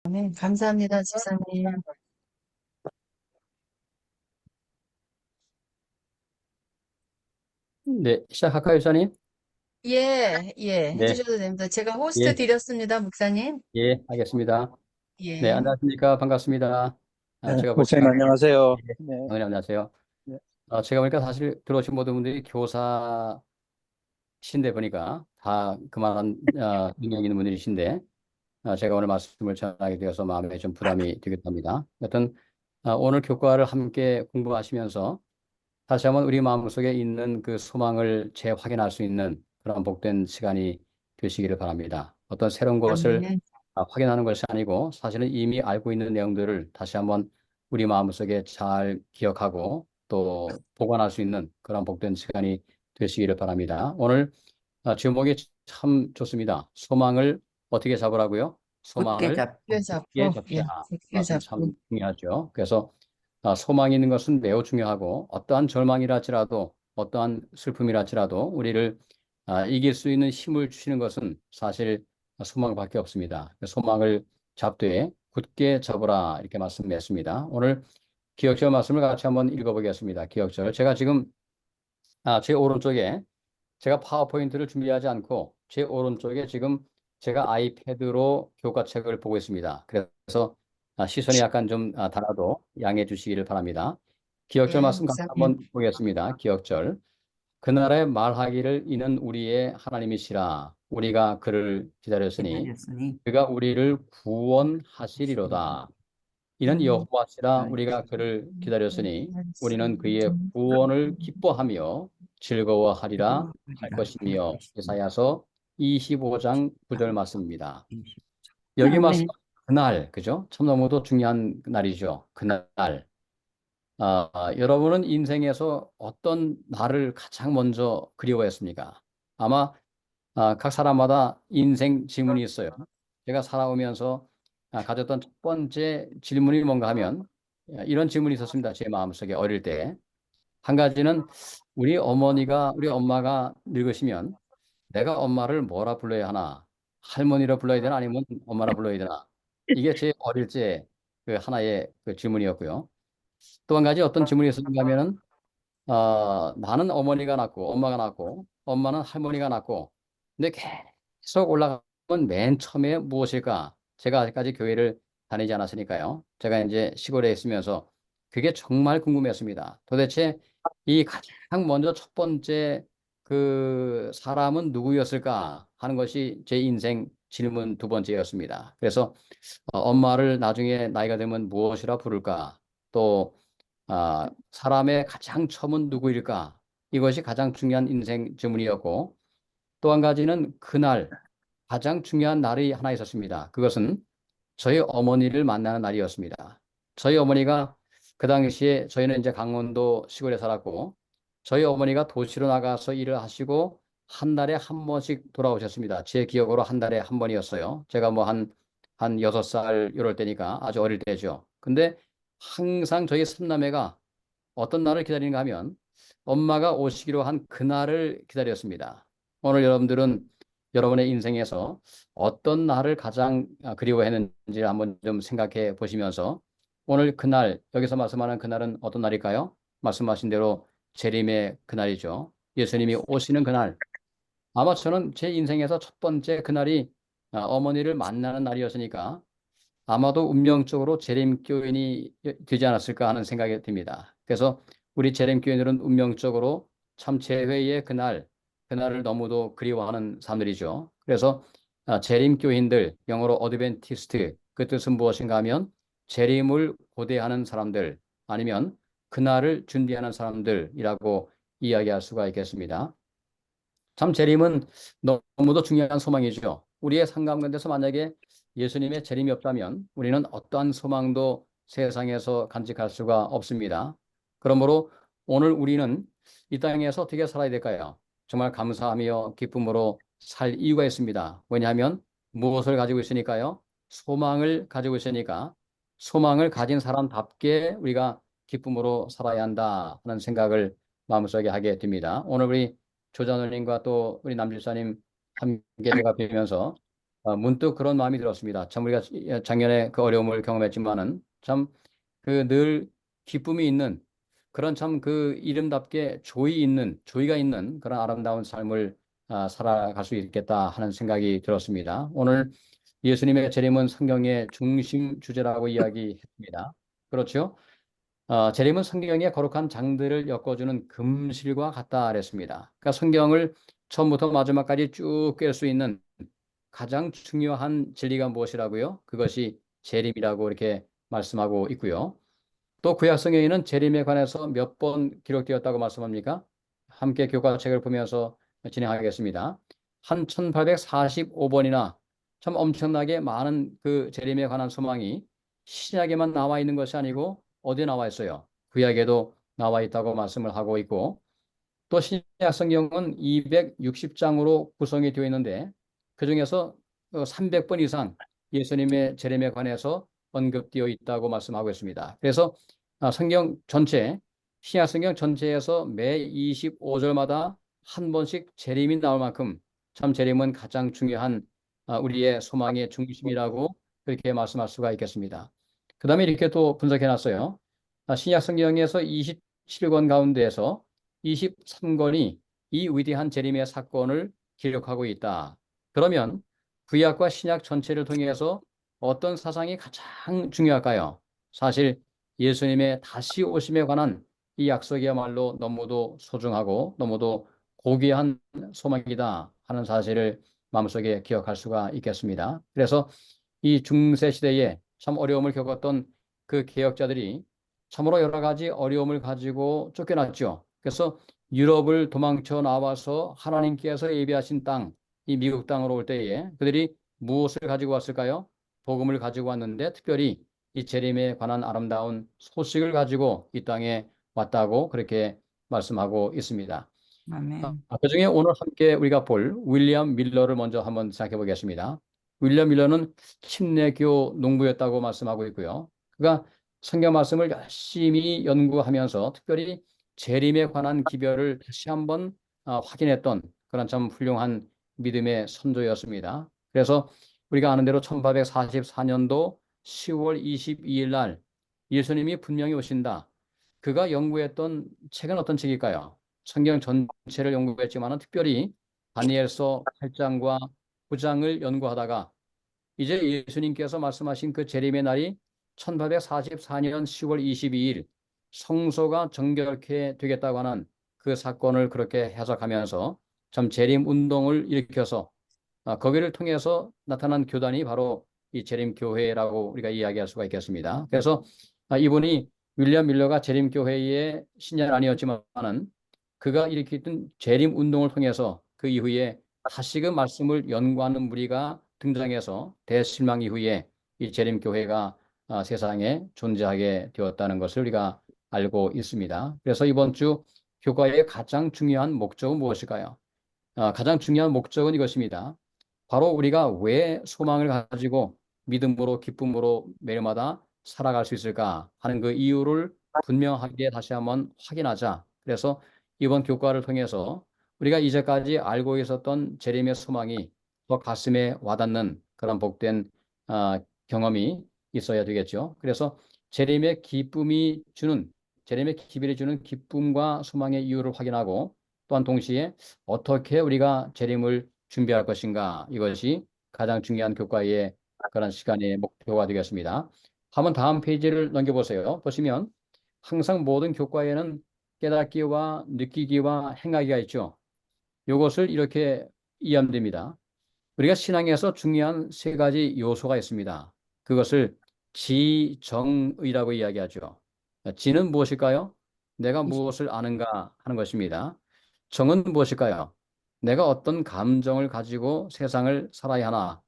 네, 감사합니다, 집사님. 네, 시작할까요, 유사님? 예, 예, 네, 해주셔도 됩니다. 제가 호스트 예, 드렸습니다, 목사님. 예, 알겠습니다. 네, 예, 안녕하십니까. 반갑습니다. 네, 제가 목사님 보니까, 안녕하세요. 예, 네, 안녕하세요. 네, 제가 보니까 사실 들어오신 모든 분들이 교사신데 보니까 다 그만한 능력 있는 분들이신데, 제가 오늘 말씀을 전하게 되어서 마음에 좀 부담이 되기도 합니다. 여튼, 오늘 교과를 함께 공부하시면서 다시 한번 우리 마음속에 있는 그 소망을 재확인할 수 있는 그런 복된 시간이 되시기를 바랍니다. 어떤 새로운 것을 아멘. 확인하는 것이 아니고 사실은 이미 알고 있는 내용들을 다시 한번 우리 마음속에 잘 기억하고 또 보관할 수 있는 그런 복된 시간이 되시기를 바랍니다. 오늘 제목이 참 좋습니다. 소망을 어떻게 잡으라고요? 굳게 소망을 잡고, 굳게 잡고, 잡자. 예, 굳게 말씀 잡고. 참 중요하죠. 그래서 소망이 있는 것은 매우 중요하고 어떠한 절망이라 할지라도 어떠한 슬픔이라 할지라도 우리를 이길 수 있는 힘을 주시는 것은 사실 소망밖에 없습니다. 소망을 잡되 굳게 잡으라 이렇게 말씀했습니다. 오늘 기억절 말씀을 같이 한번 읽어보겠습니다. 기억절. 제가 지금 제 오른쪽에 제가 파워포인트를 준비하지 않고 제 오른쪽에 지금 제가 아이패드로 교과책을 보고 있습니다. 그래서 시선이 약간 좀 달아도 양해해 주시기를 바랍니다. 기억절 예, 말씀 같이 목사님. 한번 보겠습니다. 기억절. 그날에 말하기를 이는 우리의 하나님이시라 우리가 그를 기다렸으니 기다렸으니, 그가 우리를 구원하시리로다. 이는 여호와시라 우리가 그를 기다렸으니 우리는 그의 구원을 기뻐하며 즐거워하리라 할 기도하리라 할 것이며 것입니다. 이사야서 25장 9절 말씀입니다. 20. 여기 말씀 아멘. 그날 그죠? 참 너무도 중요한 날이죠. 그날 여러분은 인생에서 어떤 날을 가장 먼저 그리워했습니까? 아마 각 사람마다 인생 질문이 있어요. 제가 살아오면서 가졌던 첫 번째 질문이 뭔가 하면 이런 질문이 있었습니다. 제 마음속에 어릴 때. 한 가지는 우리 엄마가 늙으시면 내가 엄마를 뭐라 불러야 하나? 할머니라 불러야 되나? 아니면 엄마라 불러야 되나? 이게 제 어릴 때 그 하나의 그 질문이었고요. 또 한 가지 어떤 질문이 있었는가 하면은 나는 어머니가 낳고 엄마가 낳고 엄마는 할머니가 낳고 근데 계속 올라가면 맨 처음에 무엇일까? 제가 아직까지 교회를 다니지 않았으니까요. 제가 이제 시골에 있으면서 그게 정말 궁금했습니다. 도대체 이 가장 먼저 첫 번째 그 사람은 누구였을까 하는 것이 제 인생 질문 두 번째였습니다. 그래서 엄마를 나중에 나이가 되면 무엇이라 부를까? 또 사람의 가장 처음은 누구일까? 이것이 가장 중요한 인생 질문이었고 또 한 가지는 그날 가장 중요한 날이 하나 있었습니다. 그것은 저희 어머니를 만나는 날이었습니다. 저희 어머니가 그 당시에 저희는 이제 강원도 시골에 살았고 저희 어머니가 도시로 나가서 일을 하시고 한 달에 한 번씩 돌아오셨습니다. 제 기억으로 한 달에 한 번이었어요. 제가 뭐 한 6살 이럴 때니까 아주 어릴 때죠. 근데 항상 저희 삼남매가 어떤 날을 기다리는가 하면 엄마가 오시기로 한 그날을 기다렸습니다. 오늘 여러분들은 여러분의 인생에서 어떤 날을 가장 그리워했는지 한번 좀 생각해 보시면서 오늘 그날, 여기서 말씀하는 그날은 어떤 날일까요? 말씀하신 대로 재림의 그날이죠. 예수님이 오시는 그날. 아마 저는 제 인생에서 첫 번째 그날이 어머니를 만나는 날이었으니까 아마도 운명적으로 재림교인이 되지 않았을까 하는 생각이 듭니다. 그래서 우리 재림교인들은 운명적으로 참 재회의 그날을 너무도 그리워하는 사람들이죠. 그래서 재림교인들, 영어로 어드벤티스트, 그 뜻은 무엇인가 하면 재림을 고대하는 사람들 아니면 그날을 준비하는 사람들이라고 이야기할 수가 있겠습니다. 참 재림은 너무도 중요한 소망이죠. 우리의 삶 가운데서 만약에 예수님의 재림이 없다면 우리는 어떠한 소망도 세상에서 간직할 수가 없습니다. 그러므로 오늘 우리는 이 땅에서 어떻게 살아야 될까요? 정말 감사하며 기쁨으로 살 이유가 있습니다. 왜냐하면 무엇을 가지고 있으니까요? 소망을 가지고 있으니까 소망을 가진 사람답게 우리가 기쁨으로 살아야 한다 하는 생각을 마음속에 하게 됩니다. 오늘 우리 조자노님과 또 우리 남길사님 함께 제가 뵈면서 문득 그런 마음이 들었습니다. 참 우리가 작년에 그 어려움을 경험했지만은 참 그 늘 기쁨이 있는 그런 참 그 이름답게 조이가 있는 그런 아름다운 삶을 살아갈 수 있겠다 하는 생각이 들었습니다. 오늘 예수님의 재림은 성경의 중심 주제라고 이야기했습니다. 그렇죠? 재림은 성경의 거룩한 장들을 엮어주는 금실과 같다 그랬습니다. 그러니까 성경을 처음부터 마지막까지 쭉 꿰을 수 있는 가장 중요한 진리가 무엇이라고요? 그것이 재림이라고 이렇게 말씀하고 있고요. 또 구약 성경에는 재림에 관해서 몇 번 기록되었다고 말씀합니까? 함께 교과책을 보면서 진행하겠습니다. 한 1845번이나 참 엄청나게 많은 그 재림에 관한 소망이 신약에만 나와 있는 것이 아니고 어디에 나와 있어요? 구약에도 나와 있다고 말씀을 하고 있고 또 신약 성경은 260장으로 구성이 되어 있는데 그중에서 300번 이상 예수님의 재림에 관해서 언급되어 있다고 말씀하고 있습니다. 그래서 성경 전체, 신약 성경 전체에서 매 25절마다 한 번씩 재림이 나올 만큼 참 재림은 가장 중요한 우리의 소망의 중심이라고 그렇게 말씀할 수가 있겠습니다. 그 다음에 이렇게 또 분석해 놨어요. 신약 성경에서 27권 가운데에서 23권이 이 위대한 재림의 사건을 기록하고 있다. 그러면 구약과 신약 전체를 통해서 어떤 사상이 가장 중요할까요? 사실 예수님의 다시 오심에 관한 이 약속이야말로 너무도 소중하고 너무도 고귀한 소망이다 하는 사실을 마음속에 기억할 수가 있겠습니다. 그래서 이 중세 시대에 참 어려움을 겪었던 그 개혁자들이 참으로 여러 가지 어려움을 가지고 쫓겨났죠. 그래서 유럽을 도망쳐 나와서 하나님께서 예비하신 땅, 이 미국 땅으로 올 때에 그들이 무엇을 가지고 왔을까요? 복음을 가지고 왔는데 특별히 이 재림에 관한 아름다운 소식을 가지고 이 땅에 왔다고 그렇게 말씀하고 있습니다. 아멘. 그중에 오늘 함께 우리가 볼 윌리엄 밀러를 먼저 한번 생각해 보겠습니다. 윌리엄 밀러는 침례교 농부였다고 말씀하고 있고요. 그가 성경 말씀을 열심히 연구하면서 특별히 재림에 관한 기별을 다시 한번 확인했던 그런 참 훌륭한 믿음의 선조였습니다. 그래서 우리가 아는 대로 1844년도 10월 22일 날 예수님이 분명히 오신다. 그가 연구했던 책은 어떤 책일까요? 성경 전체를 연구했지만 특별히 다니엘서 8장과 9장을 연구하다가 이제 예수님께서 말씀하신 그 재림의 날이 1844년 10월 22일 성소가 정결케 되겠다고 하는 그 사건을 그렇게 해석하면서 참 재림 운동을 일으켜서 거기를 통해서 나타난 교단이 바로 이 재림교회라고 우리가 이야기할 수가 있겠습니다. 그래서 이분이 윌리엄 밀러가 재림교회의 신자는 아니었지만은 그가 일으켰던 재림 운동을 통해서 그 이후에 다시금 말씀을 연구하는 무리가 등장해서 대실망 이후에 이 재림교회가 세상에 존재하게 되었다는 것을 우리가 알고 있습니다. 그래서 이번 주 교과의 가장 중요한 목적은 무엇일까요? 가장 중요한 목적은 이것입니다. 바로 우리가 왜 소망을 가지고 믿음으로 기쁨으로 매일마다 살아갈 수 있을까 하는 그 이유를 분명하게 다시 한번 확인하자. 그래서 이번 교과를 통해서 우리가 이제까지 알고 있었던 재림의 소망이 더 가슴에 와닿는 그런 복된 경험이 있어야 되겠죠. 그래서 재림의 기쁨이 주는 재림의 기별이 주는 기쁨과 소망의 이유를 확인하고 또한 동시에 어떻게 우리가 재림을 준비할 것인가 이것이 가장 중요한 교과의 그런 시간의 목표가 되겠습니다. 한번 다음 페이지를 넘겨보세요. 보시면 항상 모든 교과에는 깨닫기와 느끼기와 행하기가 있죠. 이것을 이렇게 이해하면 됩니다. 우리가 신앙에서 중요한 세 가지 요소가 있습니다. 그것을 지정의라고 이야기하죠. 지는 무엇일까요? 내가 무엇을 아는가 하는 것입니다. 정은 무엇일까요? 내가 어떤 감정을 가지고 세상을 살아야 하나.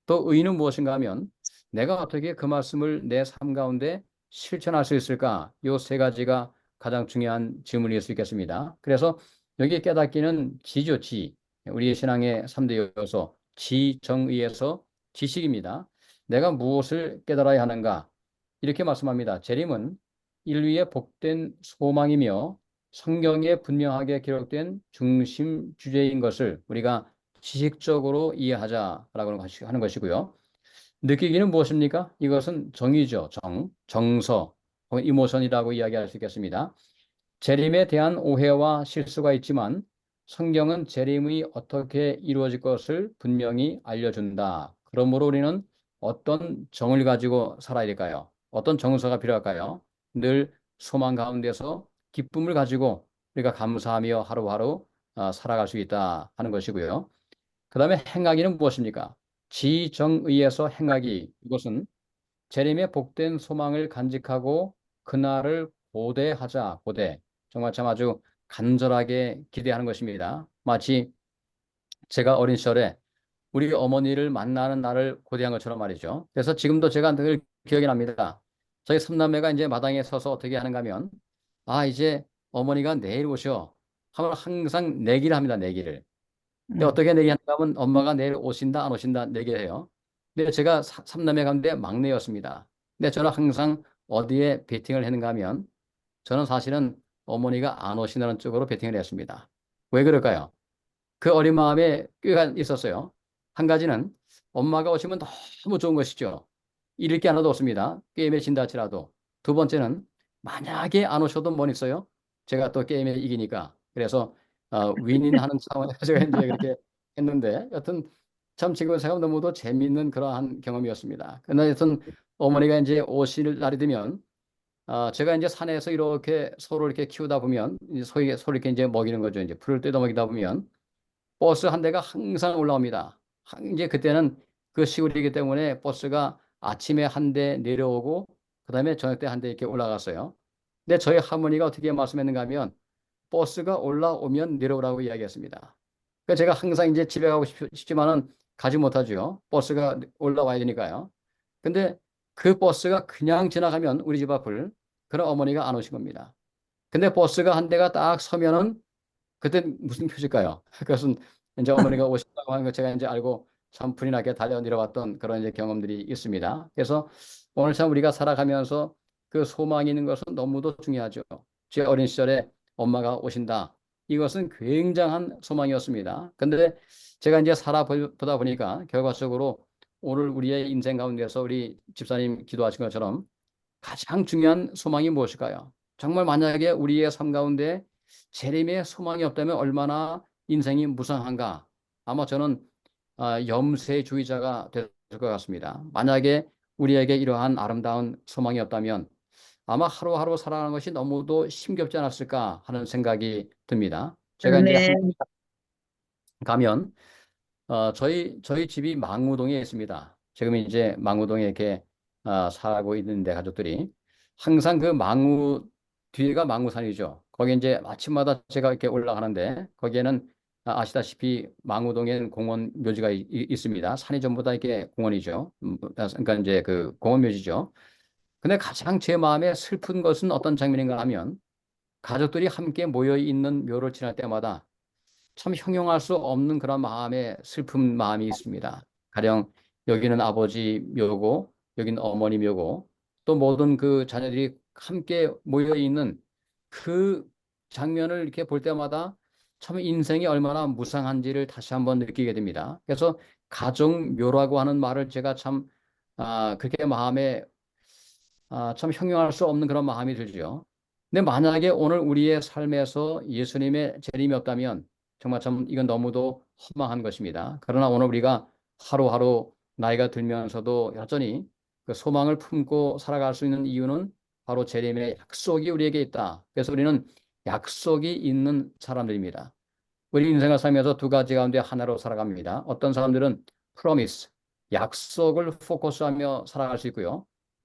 또 의는 무엇인가 하면 내가 어떻게 그 말씀을 내 삶 가운데 실천할 수 있을까? 이 세 가지가 가장 중요한 질문일 수 있겠습니다. 그래서 여기 깨닫기는 지죠, 지. 우리의 신앙의 3대 요소, 지정의에서 지식입니다. 내가 무엇을 깨달아야 하는가? 이렇게 말씀합니다. 재림은 인류의 복된 소망이며 성경에 분명하게 기록된 중심 주제인 것을 우리가 지식적으로 이해하자라고 하는 것이고요. 느끼기는 무엇입니까? 이것은 정의죠. 정서, 혹은 이모션이라고 이야기할 수 있겠습니다. 재림에 대한 오해와 실수가 있지만 성경은 재림이 어떻게 이루어질 것을 분명히 알려준다. 그러므로 우리는 어떤 정을 가지고 살아야 될까요? 어떤 정서가 필요할까요? 늘 소망 가운데서 기쁨을 가지고 우리가 감사하며 하루하루 살아갈 수 있다 하는 것이고요. 그 다음에 행하기는 무엇입니까? 지정의에서 행하기. 이것은 재림의 복된 소망을 간직하고 그날을 고대하자. 고대. 정말 참 아주 간절하게 기대하는 것입니다. 마치 제가 어린 시절에 우리 어머니를 만나는 날을 고대한 것처럼 말이죠. 그래서 지금도 제가 늘 기억이 납니다. 저희 삼남매가 이제 마당에 서서 어떻게 하는가 하면, 이제 어머니가 내일 오셔 하면 항상 내기를 합니다. 내기를. 근데 음. 어떻게 내기하는가 하면 엄마가 내일 오신다 안 오신다 내기를 해요. 근데 제가 삼남매 가운데 막내였습니다. 근데 저는 항상 어디에 베팅을 했는가 하면 저는 사실은 어머니가 안 오신다는 쪽으로 베팅을 했습니다. 왜 그럴까요? 그 어린 마음에 꾀가 있었어요. 한 가지는 엄마가 오시면 너무 좋은 것이죠. 잃을 게 하나도 없습니다. 게임에 진다 할지라도. 두 번째는 만약에 안 오셔도 뭘 있어요? 제가 또 게임에 이기니까. 그래서 윈윈하는 차원에서 제가 이제 그렇게 했는데 여튼 참 지금 생각하면 너무도 재미있는 그러한 경험이었습니다. 그러나 여튼 어머니가 이제 오실 날이 되면 제가 이제 산에서 이렇게 소를 이렇게 키우다 보면 이제 소를 이렇게 이제 먹이는 거죠. 이제 풀을 뜯어 먹이다 보면 버스 한 대가 항상 올라옵니다. 이제 그때는 그 시골이기 때문에 버스가 아침에 한 대 내려오고 그다음에 저녁 때 한 대 이렇게 올라갔어요. 근데 저희 할머니가 어떻게 말씀했는가 하면 버스가 올라오면 내려오라고 이야기했습니다. 그래서 제가 항상 이제 집에 가고 싶지만은 가지 못하죠. 버스가 올라와야 되니까요. 근데 그 버스가 그냥 지나가면 우리 집 앞을 그런 어머니가 안 오신 겁니다. 근데 버스가 한 대가 딱 서면은 그때 무슨 표실까요? 그것은 이제 어머니가 오신다고 하는 거 제가 이제 알고 참 불이 나게 달려 내려왔던 그런 이제 경험들이 있습니다. 그래서 오늘 참 우리가 살아가면서 그 소망이 있는 것은 너무도 중요하죠. 제 어린 시절에 엄마가 오신다. 이것은 굉장한 소망이었습니다. 근데 제가 이제 살아보다 보니까 결과적으로 오늘 우리의 인생 가운데서 우리 집사님 기도하신 것처럼 가장 중요한 소망이 무엇일까요? 정말 만약에 우리의 삶 가운데 재림의 소망이 없다면 얼마나 인생이 무상한가? 아마 저는 염세주의자가 될 것 같습니다. 만약에 우리에게 이러한 아름다운 소망이 없다면 아마 하루하루 살아가는 것이 너무도 힘겹지 않았을까 하는 생각이 듭니다. 제가 이제 한 아멘. 가면 저희 집이 망우동에 있습니다. 지금 이제 망우동에 이렇게 살고 있는데 가족들이 항상 그 망우 뒤가 망우산이죠. 거기 이제 아침마다 제가 이렇게 올라가는데 거기에는 아시다시피 망우동에는 공원 묘지가 있습니다. 산이 전부 다 이렇게 공원이죠. 그러니까 이제 그 공원 묘지죠. 근데 가장 제 마음에 슬픈 것은 어떤 장면인가 하면 가족들이 함께 모여 있는 묘를 지날 때마다 참 형용할 수 없는 그런 마음의 슬픈 마음이 있습니다. 가령 여기는 아버지 묘고 여기는 어머니 묘고 또 모든 그 자녀들이 함께 모여 있는 그 장면을 이렇게 볼 때마다 참 인생이 얼마나 무상한지를 다시 한번 느끼게 됩니다. 그래서 가정묘라고 하는 말을 제가 참 그렇게 마음에 참 형용할 수 없는 그런 마음이 들죠. 근데 만약에 오늘 우리의 삶에서 예수님의 재림이 없다면 정말 참 이건 너무도 허망한 것입니다. 그러나 오늘 우리가 하루하루 나이가 들면서도 여전히 그 소망을 품고 살아갈 수 있는 이유는 바로 재림의 약속이 우리에게 있다. 그래서 우리는 약속이 있는 사람들입니다. 우리 인생을 살면서 두 가지 가운데 하나로 살아갑니다. 어떤 사람들은 promise, 약속을 포커스하며 살아갈 수 있고요.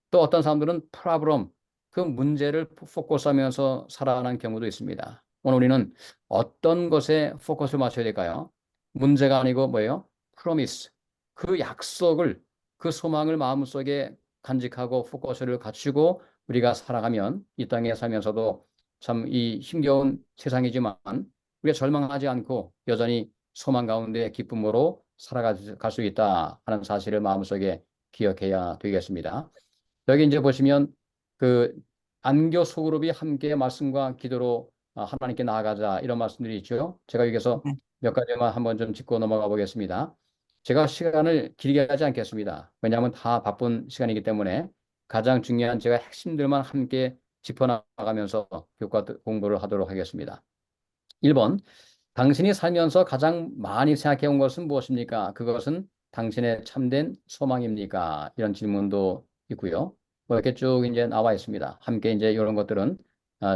또 어떤 사람들은 problem, 그 문제를 포커스하면서 살아가는 경우도 있습니다. 오늘 우리는 어떤 것에 포커스를 맞춰야 될까요? 문제가 아니고 뭐예요? promise, 그 약속을, 그 소망을 마음속에 간직하고 포커스를 갖추고 우리가 살아가면 이 땅에 살면서도 참 이 힘겨운 세상이지만 우리가 절망하지 않고 여전히 소망 가운데 기쁨으로 살아갈 수 있다 하는 사실을 마음속에 기억해야 되겠습니다. 여기 이제 보시면 그 안교 소그룹이 함께 말씀과 기도로 하나님께 나아가자 이런 말씀들이 있죠. 제가 여기서 몇 가지만 한번 좀 짚고 넘어가 보겠습니다. 제가 시간을 길게 하지 않겠습니다. 왜냐하면 다 바쁜 시간이기 때문에 가장 중요한 제가 핵심들만 함께 짚어나가면서 교과 공부를 하도록 하겠습니다. 1번, 당신이 살면서 가장 많이 생각해 온 것은 무엇입니까? 그것은 당신의 참된 소망입니까? 이런 질문도 있고요. 뭐 이렇게 쭉 이제 나와 있습니다. 함께 이제 이런 것들은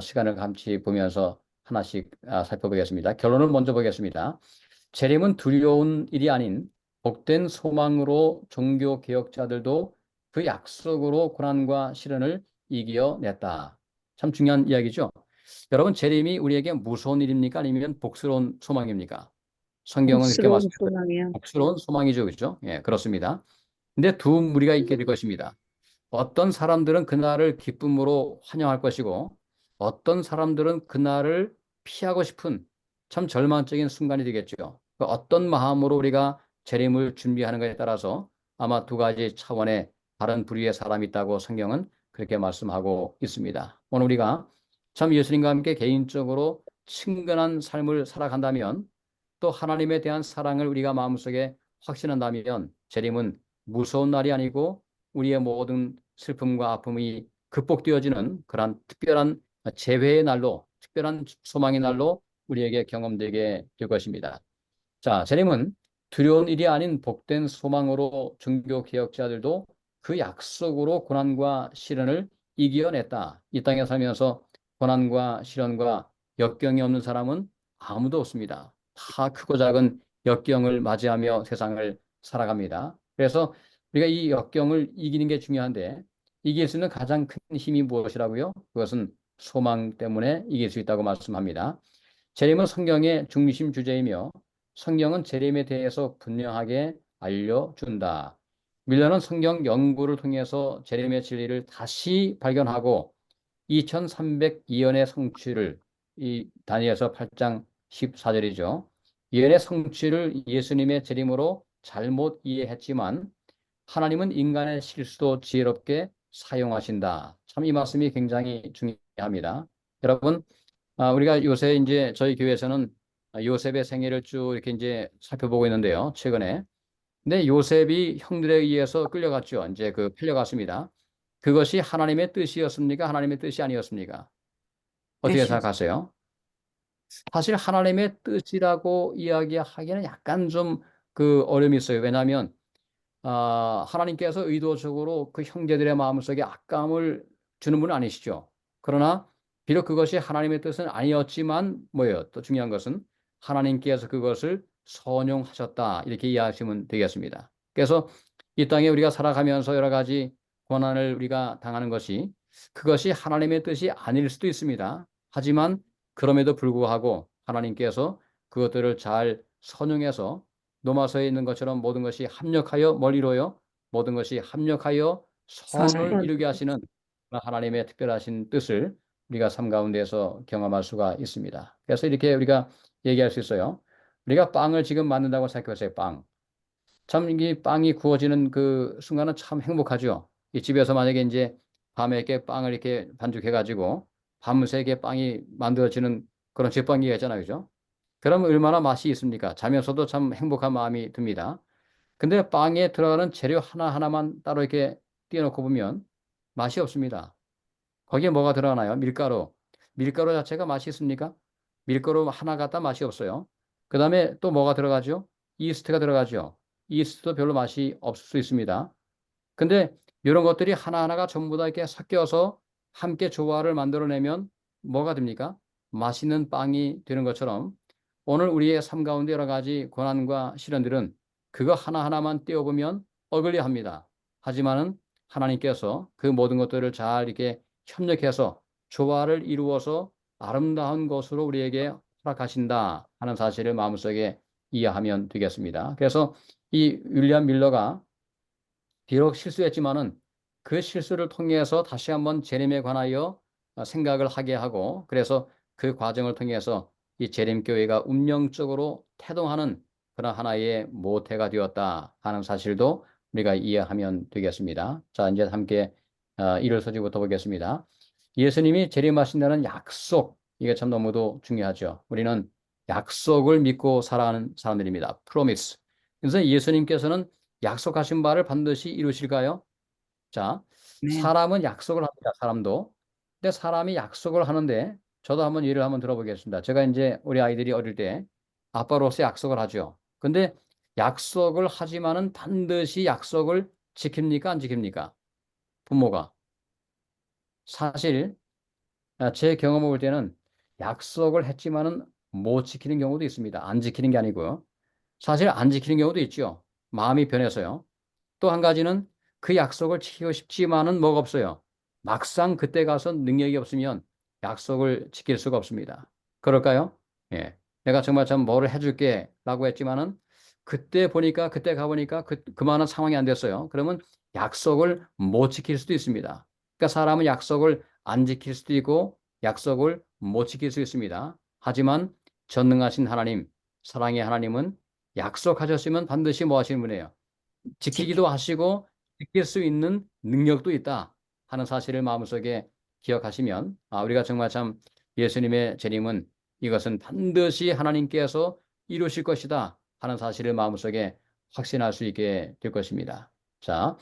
시간을 같이 보면서 하나씩 살펴보겠습니다. 결론을 먼저 보겠습니다. 재림은 두려운 일이 아닌 복된 소망으로 종교 개혁자들도 그 약속으로 고난과 시련을 이겨냈다. 참 중요한 이야기죠. 여러분, 재림이 우리에게 무서운 일입니까? 아니면 복스러운 소망입니까? 성경은 그렇게 복스러운 말씀하죠. 소망이요. 복스러운 소망이죠. 그렇죠? 예, 그렇습니다. 근데 두 무리가 있게 될 것입니다. 어떤 사람들은 그날을 기쁨으로 환영할 것이고 어떤 사람들은 그날을 피하고 싶은 참 절망적인 순간이 되겠죠. 그 어떤 마음으로 우리가 재림을 준비하는 것에 따라서 아마 두 가지 차원의 다른 부류의 사람이 있다고 성경은 그렇게 말씀하고 있습니다. 오늘 우리가 참 예수님과 함께 개인적으로 친근한 삶을 살아간다면 또 하나님에 대한 사랑을 우리가 마음속에 확신한다면 재림은 무서운 날이 아니고 우리의 모든 슬픔과 아픔이 극복되어지는 그러한 특별한 재회의 날로, 특별한 소망의 날로 우리에게 경험되게 될 것입니다. 자, 재림은 두려운 일이 아닌 복된 소망으로 종교 개혁자들도 그 약속으로 고난과 시련을 이겨냈다. 이 땅에 살면서 고난과 시련과 역경이 없는 사람은 아무도 없습니다. 다 크고 작은 역경을 맞이하며 세상을 살아갑니다. 그래서 우리가 이 역경을 이기는 게 중요한데 이길 수 있는 가장 큰 힘이 무엇이라고요? 그것은 소망 때문에 이길 수 있다고 말씀합니다. 재림은 성경의 중심 주제이며 성경은 재림에 대해서 분명하게 알려준다. 밀러는 성경 연구를 통해서 재림의 진리를 다시 발견하고 2302년의 성취를 이 다니엘서 8장 14절이죠. 예언의 성취를 예수님의 재림으로 잘못 이해했지만 하나님은 인간의 실수도 지혜롭게 사용하신다. 참 이 말씀이 굉장히 중요합니다. 여러분, 우리가 요새 이제 저희 교회에서는 요셉의 생애를 쭉 이렇게 이제 살펴보고 있는데요. 최근에. 근데 요셉이 형들에 의해서 끌려갔죠. 이제 그 풀려갔습니다. 그것이 하나님의 뜻이었습니까? 하나님의 뜻이 아니었습니까? 어떻게 뜻이요. 생각하세요? 사실 하나님의 뜻이라고 이야기하기는 약간 좀 그 어려움이 있어요. 왜냐하면 하나님께서 의도적으로 그 형제들의 마음속에 악감을 주는 분은 아니시죠. 그러나 비록 그것이 하나님의 뜻은 아니었지만 뭐예요? 또 중요한 것은 하나님께서 그것을 선용하셨다. 이렇게 이해하시면 되겠습니다. 그래서 이 땅에 우리가 살아가면서 여러 가지 고난을 우리가 당하는 것이 그것이 하나님의 뜻이 아닐 수도 있습니다. 하지만 그럼에도 불구하고 하나님께서 그것들을 잘 선용해서 로마서에 있는 것처럼 모든 것이 합력하여 뭘 이루어요? 모든 것이 합력하여 선을 선을. 이루게 하시는 하나님의 특별하신 뜻을 우리가 삶 가운데서 경험할 수가 있습니다. 그래서 이렇게 우리가 얘기할 수 있어요. 우리가 빵을 지금 만든다고 생각해보세요. 빵. 참 이 빵이 구워지는 그 순간은 참 행복하죠. 이 집에서 만약에 이제 밤에 이렇게 빵을 이렇게 반죽해가지고 밤새 이렇게 빵이 만들어지는 그런 제빵기가 있잖아요. 그죠? 그럼 얼마나 맛이 있습니까? 자면서도 참 행복한 마음이 듭니다. 근데 빵에 들어가는 재료 하나하나만 따로 이렇게 띄워놓고 보면 맛이 없습니다. 거기에 뭐가 들어가나요? 밀가루. 밀가루 자체가 맛이 있습니까? 밀가루 하나 갖다 맛이 없어요. 그 다음에 또 뭐가 들어가죠? 이스트가 들어가죠. 이스트도 별로 맛이 없을 수 있습니다. 근데 이런 것들이 하나하나가 전부 다 이렇게 섞여서 함께 조화를 만들어내면 뭐가 됩니까? 맛있는 빵이 되는 것처럼 오늘 우리의 삶 가운데 여러 가지 고난과 시련들은 그거 하나하나만 떼어보면 어글리합니다. 하지만은 하나님께서 그 모든 것들을 잘 이렇게 협력해서 조화를 이루어서 아름다운 것으로 우리에게 허락하신다 하는 사실을 마음속에 이해하면 되겠습니다. 그래서 이 윌리엄 밀러가 비록 실수했지만은 그 실수를 통해서 다시 한번 재림에 관하여 생각을 하게 하고 그래서 그 과정을 통해서 이 재림교회가 운명적으로 태동하는 그런 하나의 모태가 되었다 하는 사실도 우리가 이해하면 되겠습니다. 자, 이제 함께 1월 서지부터 보겠습니다. 예수님이 재림하신다는 약속, 이게 참 너무도 중요하죠. 우리는 약속을 믿고 살아가는 사람들입니다. 프로미스. 그래서 예수님께서는 약속하신 바를 반드시 이루실까요? 자, 네. 사람은 약속을 합니다. 사람도. 근데 사람이 약속을 하는데 저도 한번 예를 한번 들어보겠습니다. 제가 이제 우리 아이들이 어릴 때 아빠로서 약속을 하죠. 근데 약속을 하지만은 반드시 약속을 지킵니까? 안 지킵니까? 부모가. 사실 제 경험을 볼 때는 약속을 했지만은 못 지키는 경우도 있습니다. 안 지키는 게 아니고요. 사실 안 지키는 경우도 있죠. 마음이 변해서요. 또 한 가지는 그 약속을 지키고 싶지만은 뭐가 없어요. 막상 그때 가서 능력이 없으면 약속을 지킬 수가 없습니다. 그럴까요? 예. 내가 정말 좀 뭐를 해줄게 라고 했지만은 그때 보니까 그때 가보니까 그만한 상황이 안 됐어요. 그러면 약속을 못 지킬 수도 있습니다. 그러니까 사람은 약속을 안 지킬 수도 있고 약속을 못 지킬 수 있습니다. 하지만 전능하신 하나님, 사랑의 하나님은 약속하셨으면 반드시 뭐 하시는 분이에요? 지키. 지키기도 하시고 지킬 수 있는 능력도 있다 하는 사실을 마음속에 기억하시면 우리가 정말 참 예수님의 재림은 이것은 반드시 하나님께서 이루실 것이다 하는 사실을 마음속에 확신할 수 있게 될 것입니다. 자,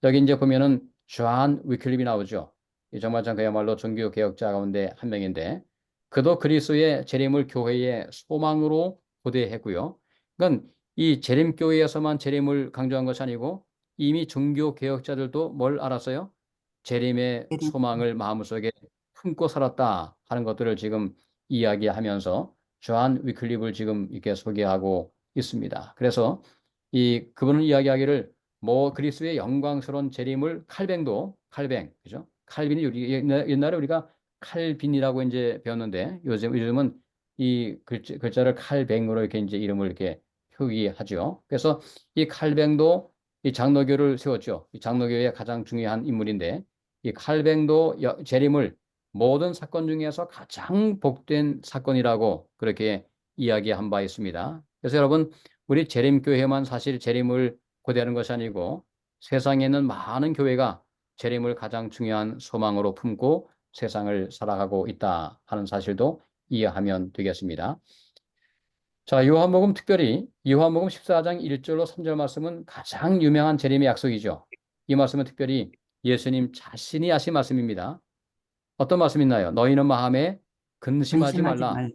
여기 이제 보면은 존 위클립이 나오죠. 이 정말 참 그야말로 종교 개혁자 가운데 한 명인데 그도 그리스도의 재림을 교회의 소망으로 고대했고요. 그러니까 이 재림교회에서만 재림을 강조한 것이 아니고 이미 종교 개혁자들도 뭘 알았어요? 재림의 예림. 소망을 마음속에 품고 살았다 하는 것들을 지금 이야기하면서 존 위클립을 지금 이렇게 소개하고 있습니다. 그래서 이 그분은 이야기하기를 뭐 그리스도의 영광스러운 재림을 칼뱅 그죠? 칼빈이 옛날에 우리가 칼빈이라고 이제 배웠는데 요즘은 이 글자를 칼뱅으로 이렇게 이제 이름을 이렇게 표기하죠. 그래서 이 칼뱅도 이 장로교를 세웠죠. 이 장로교의 가장 중요한 인물인데 이 칼뱅도 재림을 모든 사건 중에서 가장 복된 사건이라고 그렇게 이야기한 바 있습니다. 그래서 여러분 우리 재림교회만 사실 재림을 고대하는 것이 아니고 세상에 있는 많은 교회가 재림을 가장 중요한 소망으로 품고 세상을 살아가고 있다 하는 사실도 이해하면 되겠습니다. 자, 요한복음 특별히 요한복음 14장 1절로 3절 말씀은 가장 유명한 재림의 약속이죠. 이 말씀은 특별히 예수님 자신이 하신 말씀입니다. 어떤 말씀 있나요? 너희는 마음에 근심하지 안심하지 말라. 말.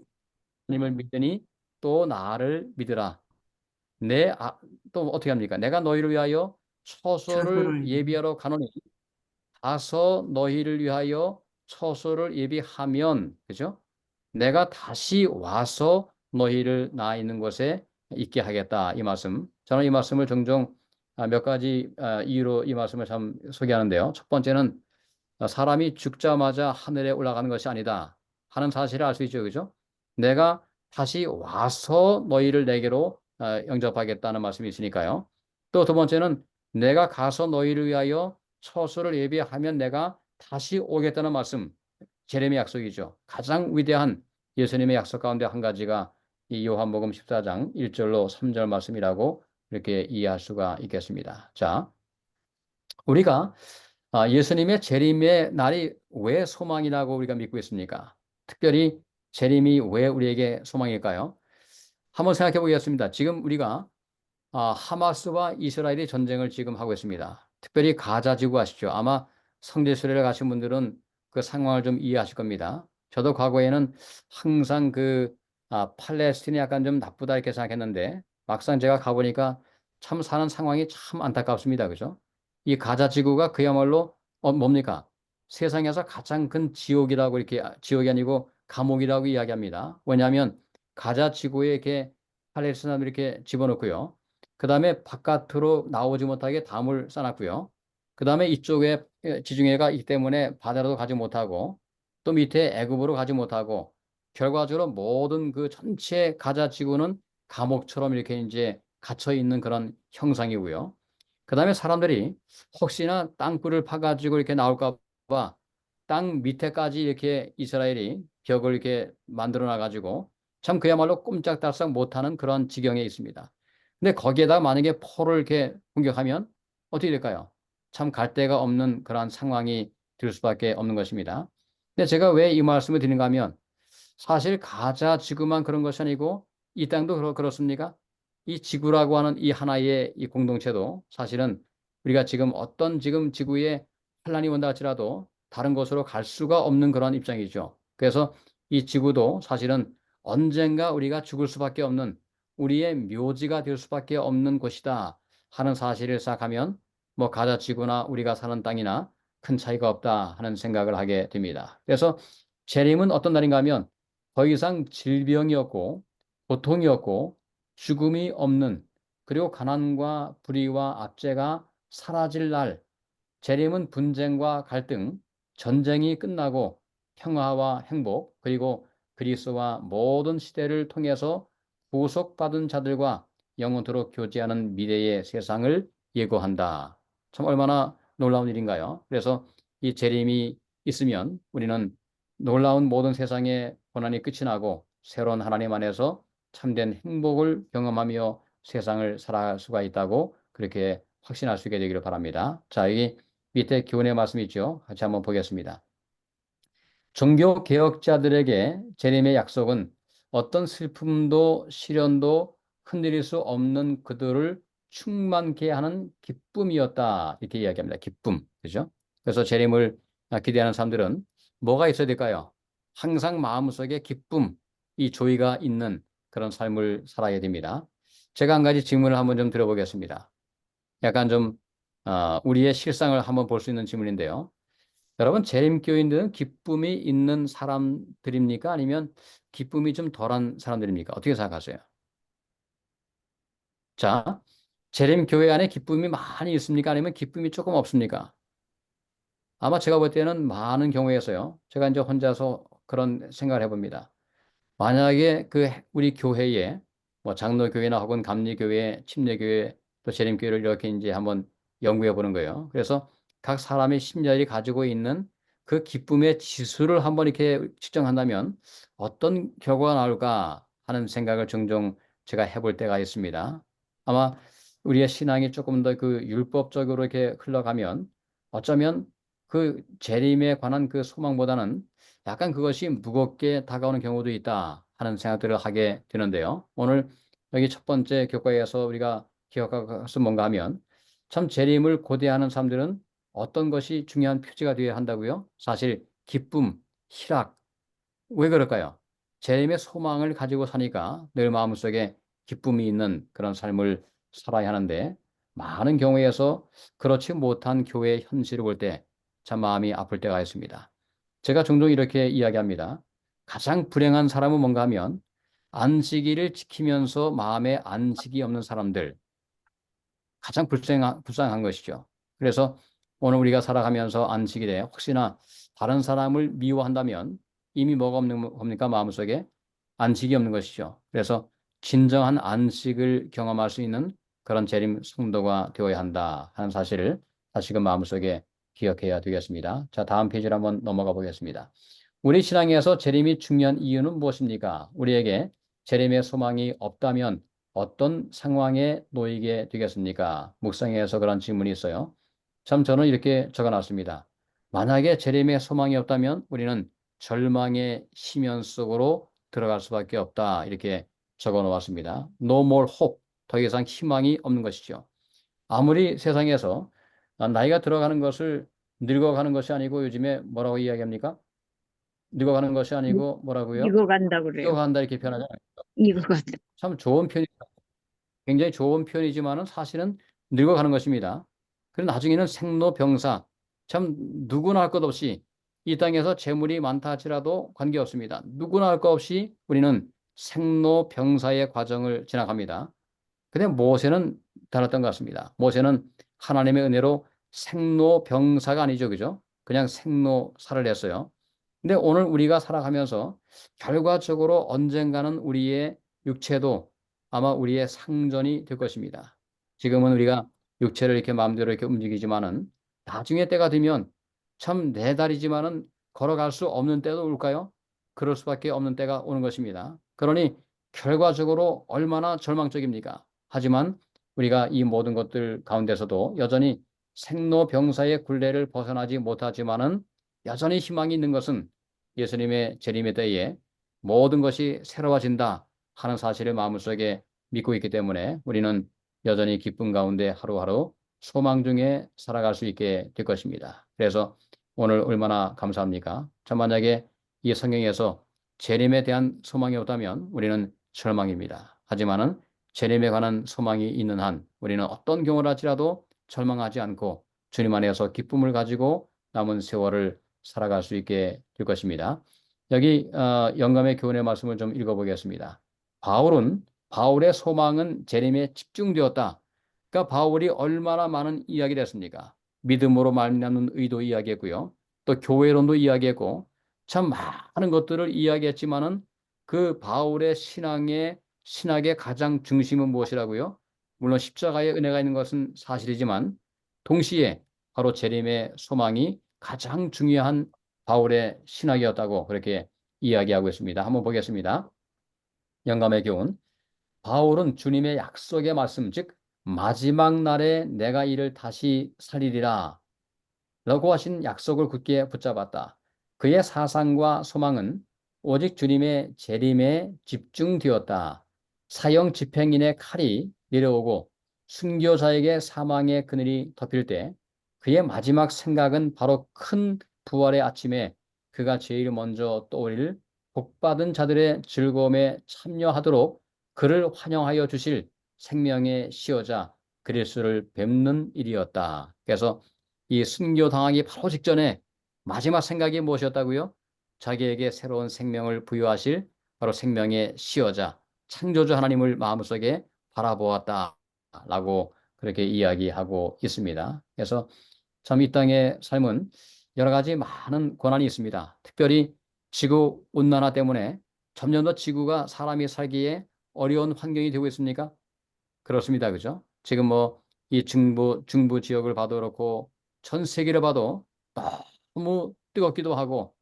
하나님을 믿으니 또 나를 믿으라. 또 어떻게 합니까? 내가 너희를 위하여 처소를 처소를 예비하러 가노니 가서 너희를 위하여 처소를 예비하면 그죠? 내가 다시 와서 너희를 나 있는 곳에 있게 하겠다. 이 말씀. 저는 이 말씀을 종종 몇 가지 이유로 이 말씀을 참 소개하는데요. 첫 번째는 사람이 죽자마자 하늘에 올라가는 것이 아니다 하는 사실을 알 수 있죠. 그죠? 내가 다시 와서 너희를 내게로 영접하겠다는 말씀이 있으니까요. 또 두 번째는 내가 가서 너희를 위하여 처소를 예비하면 내가 다시 오겠다는 말씀. 제레미 약속이죠. 가장 위대한 예수님의 약속 가운데 한 가지가 이 요한복음 14장 1절로 3절 말씀이라고 이렇게 이해할 수가 있겠습니다. 자, 우리가 예수님의 재림의 날이 왜 소망이라고 우리가 믿고 있습니까? 특별히 재림이 왜 우리에게 소망일까요? 한번 생각해 보겠습니다. 지금 우리가 하마스와 이스라엘이 전쟁을 지금 하고 있습니다. 특별히 가자 지구 아시죠? 아마 성지 순례를 가신 분들은 그 상황을 좀 이해하실 겁니다. 저도 과거에는 항상 팔레스틴이 약간 좀 나쁘다 이렇게 생각했는데 막상 제가 가보니까 참 사는 상황이 참 안타깝습니다. 그죠? 이 가자 지구가 그야말로 뭡니까? 세상에서 가장 큰 지옥이라고 이렇게 지옥이 아니고 감옥이라고 이야기합니다. 왜냐하면 가자 지구에 이렇게 팔레스틴을 이렇게 집어넣고요. 그 다음에 바깥으로 나오지 못하게 담을 쌓았고요. 그 다음에 이쪽에 지중해가 있기 때문에 바다로도 가지 못하고 또 밑에 애굽으로 가지 못하고 결과적으로 모든 그 전체 가자 지구는 감옥처럼 이렇게 이제 갇혀 있는 그런 형상이고요. 그 다음에 사람들이 혹시나 땅굴을 파가지고 이렇게 나올까 봐 땅 밑에까지 이렇게 이스라엘이 벽을 이렇게 만들어 놔가지고 참 그야말로 꼼짝달싹 못하는 그런 지경에 있습니다. 근데 거기에다 만약에 포를 이렇게 공격하면 어떻게 될까요? 참 갈 데가 없는 그러한 상황이 될 수밖에 없는 것입니다. 근데 제가 왜 이 말씀을 드리는가 하면 사실 가자 지구만 그런 것이 아니고 이 땅도 그렇습니까? 이 지구라고 하는 이 하나의 이 공동체도 사실은 우리가 지금 어떤 지금 지구에 환란이 온다 할지라도 다른 곳으로 갈 수가 없는 그런 입장이죠. 그래서 이 지구도 사실은 언젠가 우리가 죽을 수밖에 없는 우리의 묘지가 될 수밖에 없는 곳이다 하는 사실을 생각하면 뭐 가자 지구나 우리가 사는 땅이나 큰 차이가 없다 하는 생각을 하게 됩니다. 그래서 재림은 어떤 날인가 하면 더 이상 질병이 없고 고통이 없고 죽음이 없는 그리고 가난과 불의와 압제가 사라질 날, 재림은 분쟁과 갈등, 전쟁이 끝나고 평화와 행복, 그리고 그리스도와 모든 시대를 통해서 구속받은 자들과 영원토록 교제하는 미래의 세상을 예고한다. 참 얼마나 놀라운 일인가요? 그래서 이 재림이 있으면 우리는 놀라운 모든 세상의 고난이 끝이 나고 새로운 하나님 안에서 참된 행복을 경험하며 세상을 살아갈 수가 있다고 그렇게 확신할 수 있게 되기를 바랍니다. 자, 여기 밑에 교훈의 말씀이 있죠. 같이 한번 보겠습니다. 종교 개혁자들에게 재림의 약속은 어떤 슬픔도 시련도 흔들릴 수 없는 그들을 충만케 하는 기쁨이었다. 이렇게 이야기합니다. 기쁨. 그죠? 그래서 재림을 기대하는 사람들은 뭐가 있어야 될까요? 항상 마음속에 기쁨, 이 조의가 있는 그런 삶을 살아야 됩니다. 제가 한 가지 질문을 한번 좀 드려보겠습니다. 약간 좀 우리의 실상을 한번 볼 수 있는 질문인데요. 여러분, 재림교인들은 기쁨이 있는 사람들입니까? 아니면 기쁨이 좀 덜한 사람들입니까? 어떻게 생각하세요? 자, 재림교회 안에 기쁨이 많이 있습니까? 아니면 기쁨이 조금 없습니까? 아마 제가 볼 때는 많은 경우에서요. 제가 이제 혼자서 그런 생각을 해봅니다. 만약에 그 우리 교회에 뭐 장로교회나 혹은 감리교회, 침례교회 또 재림교회를 이렇게 이제 한번 연구해 보는 거예요. 그래서 각 사람의 심리이 가지고 있는 그 기쁨의 지수를 한번 이렇게 측정한다면 어떤 결과가 나올까 하는 생각을 종종 제가 해볼 때가 있습니다. 아마 우리의 신앙이 조금 더 그 율법적으로 이렇게 흘러가면 어쩌면 그 재림에 관한 그 소망보다는 약간 그것이 무겁게 다가오는 경우도 있다 하는 생각들을 하게 되는데요. 오늘 여기 첫 번째 교과에서 우리가 기억할 것은 뭔가 하면 참 재림을 고대하는 사람들은 어떤 것이 중요한 표지가 되어야 한다고요? 사실 기쁨, 희락, 왜 그럴까요? 재림의 소망을 가지고 사니까 늘 마음속에 기쁨이 있는 그런 삶을 살아야 하는데 많은 경우에서 그렇지 못한 교회의 현실을 볼 때 참 마음이 아플 때가 있습니다. 제가 종종 이렇게 이야기합니다. 가장 불행한 사람은 뭔가 하면 안식일을 지키면서 마음에 안식이 없는 사람들, 가장 불쌍한 것이죠. 그래서 오늘 우리가 살아가면서 안식일에 혹시나 다른 사람을 미워한다면 이미 뭐가 없는 겁니까? 마음속에 안식이 없는 것이죠. 그래서 진정한 안식을 경험할 수 있는 그런 재림 성도가 되어야 한다 하는 사실을 다시금 마음속에 기억해야 되겠습니다. 자, 다음 페이지로 한번 넘어가 보겠습니다. 우리 신앙에서 재림이 중요한 이유는 무엇입니까? 우리에게 재림의 소망이 없다면 어떤 상황에 놓이게 되겠습니까? 묵상에서 그런 질문이 있어요. 참 저는 이렇게 적어놨습니다. 만약에 재림의 소망이 없다면 우리는 절망의 심연 속으로 들어갈 수밖에 없다. 이렇게 적어 놓았습니다. No more hope. 더 이상 희망이 없는 것이죠. 아무리 세상에서 나이가 들어가는 것을 늙어가는 것이 아니고 요즘에 뭐라고 이야기합니까? 늙어가는 것이 아니고 뭐라고요? 익어간다 그래요. 익어간다 이렇게 표현하잖아요. 익어간다. 참 좋은 표현, 굉장히 좋은 표현이지만은 사실은 늙어가는 것입니다. 그리고 나중에는 생로병사, 참 누구나 할 것 없이 이 땅에서 재물이 많다 할지라도 관계없습니다. 누구나 할 것 없이 우리는 생로병사의 과정을 지나갑니다. 근데 모세는 달랐던 것 같습니다. 모세는 하나님의 은혜로 생로병사가 아니죠, 그죠? 그냥 생로사를 했어요. 근데 오늘 우리가 살아가면서 결과적으로 언젠가는 우리의 육체도 아마 우리의 상전이 될 것입니다. 지금은 우리가 육체를 이렇게 마음대로 이렇게 움직이지만은 나중에 때가 되면 참 내 다리지만은 걸어갈 수 없는 때도 올까요? 그럴 수밖에 없는 때가 오는 것입니다. 그러니 결과적으로 얼마나 절망적입니까? 하지만 우리가 이 모든 것들 가운데서도 여전히 생로병사의 굴레를 벗어나지 못하지만은 여전히 희망이 있는 것은 예수님의 재림의 때에 모든 것이 새로워진다 하는 사실을 마음속에 믿고 있기 때문에 우리는 여전히 기쁨 가운데 하루하루 소망 중에 살아갈 수 있게 될 것입니다. 그래서 오늘 얼마나 감사합니까? 참 만약에 이 성경에서 재림에 대한 소망이 없다면 우리는 절망입니다. 하지만은 재림에 관한 소망이 있는 한 우리는 어떤 경우를 할지라도 절망하지 않고 주님 안에서 기쁨을 가지고 남은 세월을 살아갈 수 있게 될 것입니다. 여기 영감의 교훈의 말씀을 좀 읽어보겠습니다. 바울의 소망은 재림에 집중되었다. 그러니까 바울이 얼마나 많은 이야기를 했습니까? 믿음으로 말미암는 의도 이야기했고요. 또 교회론도 이야기했고 참 많은 것들을 이야기했지만은 그 바울의 신학의 가장 중심은 무엇이라고요? 물론 십자가의 은혜가 있는 것은 사실이지만 동시에 바로 재림의 소망이 가장 중요한 바울의 신학이었다고 그렇게 이야기하고 있습니다. 한번 보겠습니다. 영감의 교훈. 바울은 주님의 약속의 말씀, 즉 마지막 날에 내가 이를 다시 살리리라 라고 하신 약속을 굳게 붙잡았다. 그의 사상과 소망은 오직 주님의 재림에 집중되었다. 사형 집행인의 칼이 내려오고 순교자에게 사망의 그늘이 덮일 때 그의 마지막 생각은 바로 큰 부활의 아침에 그가 제일 먼저 떠올릴 복받은 자들의 즐거움에 참여하도록 그를 환영하여 주실 생명의 시여자 그리스도를 뵙는 일이었다. 그래서 이 순교당하기 바로 직전에 마지막 생각이 무엇이었다고요? 자기에게 새로운 생명을 부여하실 바로 생명의 시여자, 창조주 하나님을 마음속에 바라보았다라고 그렇게 이야기하고 있습니다. 그래서 참 이 땅의 삶은 여러 가지 많은 고난이 있습니다. 특별히 지구 온난화 때문에 점점 더 지구가 사람이 살기에 어려운 환경이 되고 있습니까? 그렇습니다. 그죠? 지금 뭐 이 중부 지역을 봐도 그렇고 전 세계를 봐도 너무 뜨겁기도 하고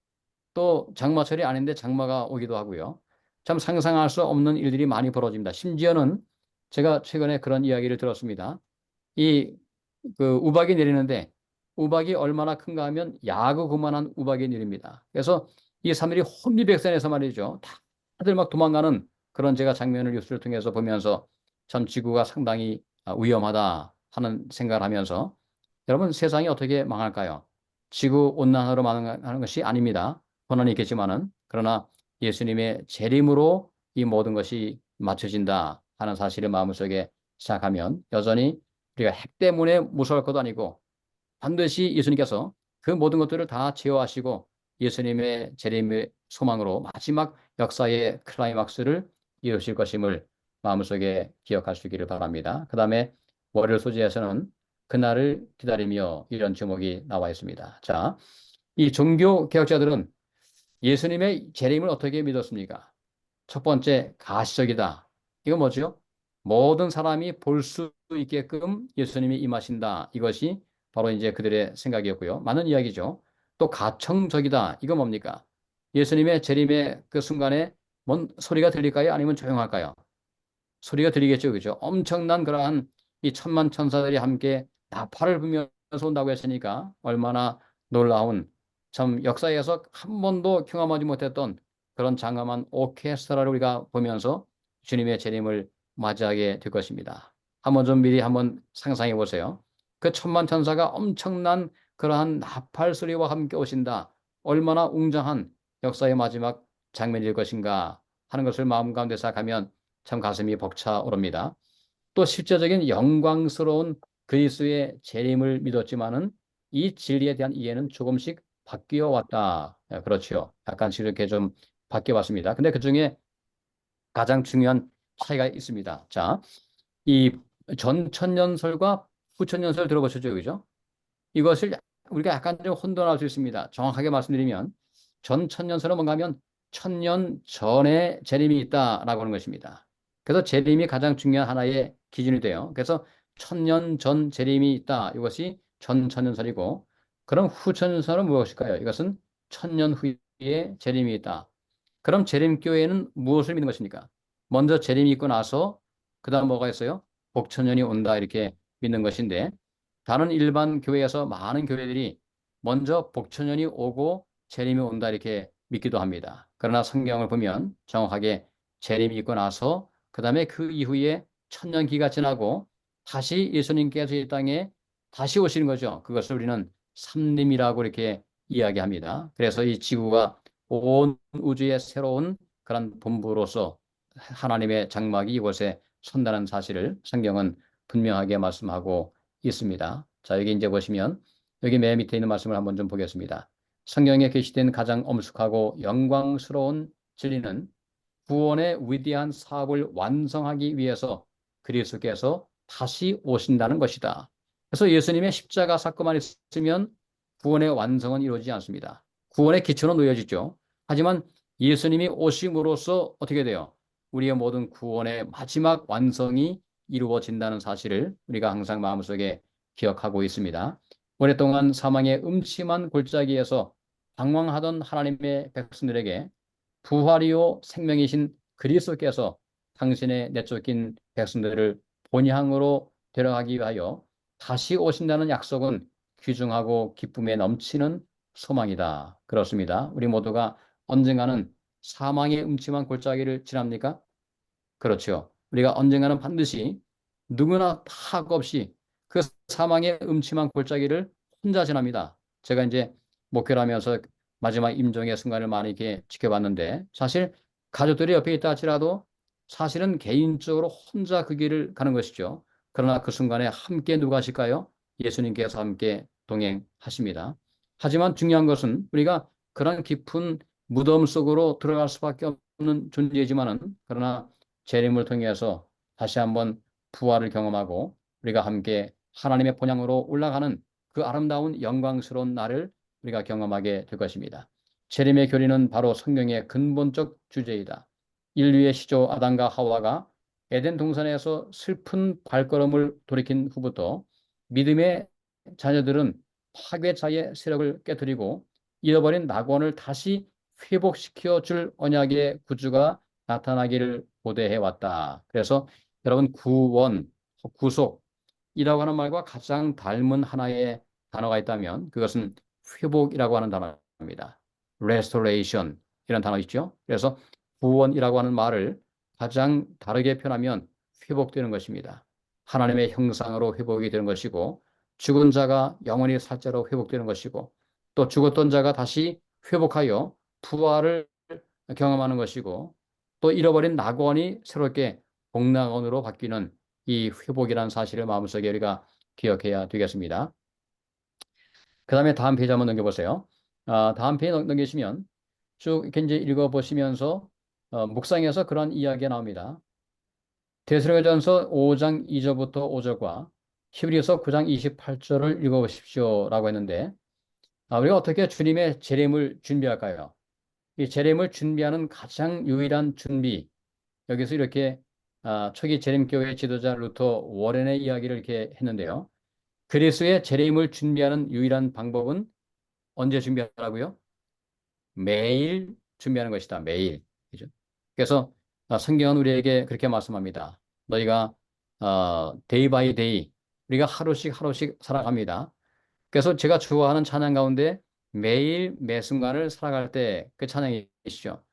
또 장마철이 아닌데 장마가 오기도 하고요. 참 상상할 수 없는 일들이 많이 벌어집니다. 심지어는 제가 최근에 그런 이야기를 들었습니다. 이 그 우박이 내리는데 우박이 얼마나 큰가 하면 야구 그만한 우박이 내립니다. 그래서 이 사람들이 혼비백산해서 말이죠. 다들 막 도망가는 그런 제가 장면을 뉴스를 통해서 보면서 참 지구가 상당히 위험하다 하는 생각을 하면서 여러분 세상이 어떻게 망할까요? 지구 온난화로 망하는 것이 아닙니다. 고난이 있겠지만은 그러나 예수님의 재림으로 이 모든 것이 맞춰진다 하는 사실을 마음속에 시작하면 여전히 우리가 핵 때문에 무서울 것도 아니고 반드시 예수님께서 그 모든 것들을 다 제어하시고 예수님의 재림의 소망으로 마지막 역사의 클라이막스를 이루실 것임을 마음속에 기억할 수 있기를 바랍니다. 그 다음에 월요일 소재에서는 그날을 기다리며 이런 제목이 나와 있습니다. 자, 이 종교 개혁자들은 예수님의 재림을 어떻게 믿었습니까? 첫 번째, 가시적이다. 이거 뭐죠? 모든 사람이 볼 수 있게끔 예수님이 임하신다. 이것이 바로 이제 그들의 생각이었고요. 많은 이야기죠. 또 가청적이다. 이거 뭡니까? 예수님의 재림의 그 순간에 뭔 소리가 들릴까요? 아니면 조용할까요? 소리가 들리겠죠. 그죠? 엄청난 그러한 이 천만 천사들이 함께 나팔을 불면서 온다고 했으니까 얼마나 놀라운 참 역사에서 한 번도 경험하지 못했던 그런 장엄한 오케스트라를 우리가 보면서 주님의 재림을 맞이하게 될 것입니다. 한번 좀 미리 한번 상상해 보세요. 그 천만 천사가 엄청난 그러한 나팔 소리와 함께 오신다. 얼마나 웅장한 역사의 마지막 장면일 것인가 하는 것을 마음 가운데 생각하면 참 가슴이 벅차오릅니다. 또 실제적인 영광스러운 그리스도의 재림을 믿었지만은 이 진리에 대한 이해는 조금씩 바뀌어 왔다. 그렇죠. 약간씩 이렇게 좀 바뀌어 왔습니다. 근데 그 중에 가장 중요한 차이가 있습니다. 자, 이 전천년설과 후천년설 들어보셨죠? 그죠? 이것을 우리가 약간 좀 혼돈할 수 있습니다. 정확하게 말씀드리면 전천년설은 뭔가 하면 천년 전에 재림이 있다라고 하는 것입니다. 그래서 재림이 가장 중요한 하나의 기준이 돼요. 그래서 천년 전 재림이 있다. 이것이 전천년설이고 그럼 후천년설은 무엇일까요? 이것은 천년 후에 재림이 있다. 그럼 재림교회는 무엇을 믿는 것입니까? 먼저 재림이 있고 나서 그 다음 뭐가 있어요? 복천년이 온다 이렇게 믿는 것인데 다른 일반 교회에서 많은 교회들이 먼저 복천년이 오고 재림이 온다 이렇게 믿기도 합니다. 그러나 성경을 보면 정확하게 재림이 있고 나서 그 다음에 그 이후에 천년기가 지나고 다시 예수님께서 이 땅에 다시 오시는 거죠. 그것을 우리는 삼림이라고 이렇게 이야기합니다. 그래서 이 지구가 온 우주의 새로운 그런 본부로서 하나님의 장막이 이곳에 선다는 사실을 성경은 분명하게 말씀하고 있습니다. 자, 여기 이제 보시면 여기 맨 밑에 있는 말씀을 한번 좀 보겠습니다. 성경에 게시된 가장 엄숙하고 영광스러운 진리는 구원의 위대한 사업을 완성하기 위해서 그리스도께서 다시 오신다는 것이다. 그래서 예수님의 십자가 사건만 있으면 구원의 완성은 이루어지지 않습니다. 구원의 기초는 놓여지죠. 하지만 예수님이 오심으로써 어떻게 돼요? 우리의 모든 구원의 마지막 완성이 이루어진다는 사실을 우리가 항상 마음속에 기억하고 있습니다. 오랫동안 사망의 음침한 골짜기에서 방황하던 하나님의 백성들에게 부활이요 생명이신 그리스도께서 당신의 내쫓긴 백성들을 본향으로 데려가기 위하여 다시 오신다는 약속은 귀중하고 기쁨에 넘치는 소망이다. 그렇습니다. 우리 모두가 언젠가는 사망의 음침한 골짜기를 지납니까? 그렇죠. 우리가 언젠가는 반드시 누구나 타악 없이 그 사망의 음침한 골짜기를 혼자 지납니다. 제가 이제 목회를 하면서 마지막 임종의 순간을 많이 이렇게 지켜봤는데 사실 가족들이 옆에 있다 할지라도 사실은 개인적으로 혼자 그 길을 가는 것이죠. 그러나 그 순간에 함께 누가 하실까요? 예수님께서 함께 동행하십니다. 하지만 중요한 것은 우리가 그런 깊은 무덤 속으로 들어갈 수밖에 없는 존재이지만은 그러나 재림을 통해서 다시 한번 부활을 경험하고 우리가 함께 하나님의 본향으로 올라가는 그 아름다운 영광스러운 날을 우리가 경험하게 될 것입니다. 재림의 교리는 바로 성경의 근본적 주제이다. 인류의 시조 아담과 하와가 에덴 동산에서 슬픈 발걸음을 돌이킨 후부터 믿음의 자녀들은 파괴자의 세력을 깨뜨리고 잃어버린 낙원을 다시 회복시켜 줄 언약의 구주가 나타나기를 고대해 왔다. 그래서 여러분 구원, 구속이라고 하는 말과 가장 닮은 하나의 단어가 있다면 그것은 회복이라고 하는 단어입니다. restoration 이런 단어 있죠. 그래서 구원이라고 하는 말을 가장 다르게 표현하면 회복되는 것입니다. 하나님의 형상으로 회복이 되는 것이고 죽은 자가 영원히 살자로 회복되는 것이고 또 죽었던 자가 다시 회복하여 부활을 경험하는 것이고 또 잃어버린 낙원이 새롭게 복낙원으로 바뀌는 이 회복이라는 사실을 마음속에 우리가 기억해야 되겠습니다. 그 다음에 다음 페이지 한번 넘겨보세요. 다음 페이지 넘기시면 쭉 이렇게 이제 읽어보시면서 묵상에서 그런 이야기가 나옵니다. 데살로니가전서 5장 2절부터 5절과 히브리서 9장 28절을 읽어보십시오라고 했는데 우리가 어떻게 주님의 재림을 준비할까요? 이 재림을 준비하는 가장 유일한 준비 여기서 이렇게 초기 재림교회 지도자 루터 워렌의 이야기를 이렇게 했는데요. 그리스도의 재림을 준비하는 유일한 방법은 언제 준비하라고요? 매일 준비하는 것이다. 매일. 그죠? 그래서 성경은 우리에게 그렇게 말씀합니다. 너희가 데이 바이 데이 우리가 하루씩 하루씩 살아갑니다. 그래서 제가 좋아하는 찬양 가운데 매일 매 순간을 살아갈 때 그 찬양이 있죠.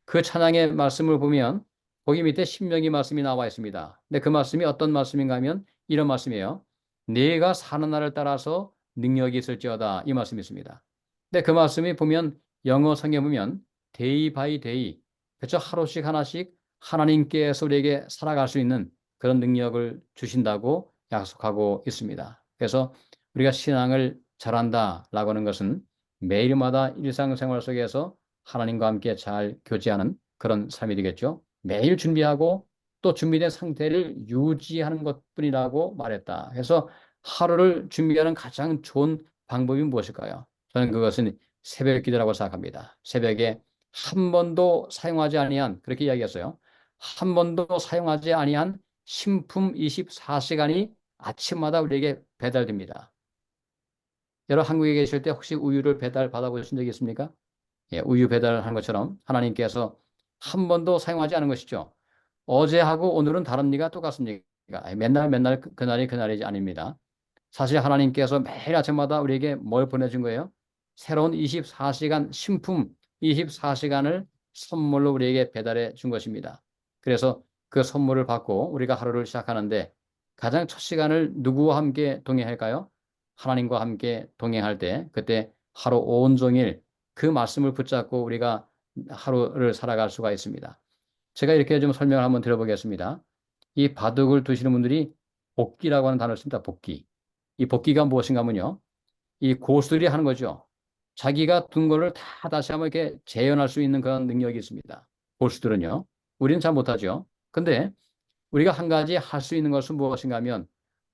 그 찬양의 말씀을 보면 거기 밑에 신명기 말씀이 나와 있습니다. 근데 그 말씀이 어떤 말씀인가 하면 이런 말씀이에요. 네가 사는 날을 따라서 능력이 있을지어다 이 말씀이 있습니다. 근데 그 말씀이 보면 영어 성경에 보면 day by day 그렇죠? 하루씩 하나씩 하나님께서 우리에게 살아갈 수 있는 그런 능력을 주신다고 약속하고 있습니다. 그래서 우리가 신앙을 잘한다라고 하는 것은 매일마다 일상생활 속에서 하나님과 함께 잘 교제하는 그런 삶이 되겠죠. 매일 준비하고 또 준비된 상태를 유지하는 것뿐이라고 말했다. 그래서 하루를 준비하는 가장 좋은 방법이 무엇일까요? 저는 그것은 새벽 기도라고 생각합니다. 새벽에 한 번도 사용하지 아니한 그렇게 이야기했어요. 한 번도 사용하지 아니한 신품 24시간이 아침마다 우리에게 배달됩니다. 여러분 한국에 계실 때 혹시 우유를 배달 받아보신 적이 있습니까? 예, 우유 배달하는 것처럼 하나님께서 한 번도 사용하지 않은 것이죠. 어제하고 오늘은 다른 리가 똑같습니까? 맨날 맨날 그날이 그날이 아닙니다. 사실 하나님께서 매일 아침마다 우리에게 뭘 보내준 거예요? 새로운 24시간 신품 24시간을 선물로 우리에게 배달해 준 것입니다. 그래서 그 선물을 받고 우리가 하루를 시작하는데 가장 첫 시간을 누구와 함께 동행할까요? 하나님과 함께 동행할 때 그때 하루 온종일 그 말씀을 붙잡고 우리가 하루를 살아갈 수가 있습니다. 제가 이렇게 좀 설명을 한번 드려보겠습니다. 이 바둑을 두시는 분들이 복기라고 하는 단어를 씁니다. 복기. 이 복기가 무엇인가 하면요. 이 고수들이 하는 거죠. 자기가 둔 거를 다 다시 한번 이렇게 재현할 수 있는 그런 능력이 있습니다. 고수들은요. 우리는 잘 못하죠. 근데 우리가 한 가지 할 수 있는 것은 무엇인가 하면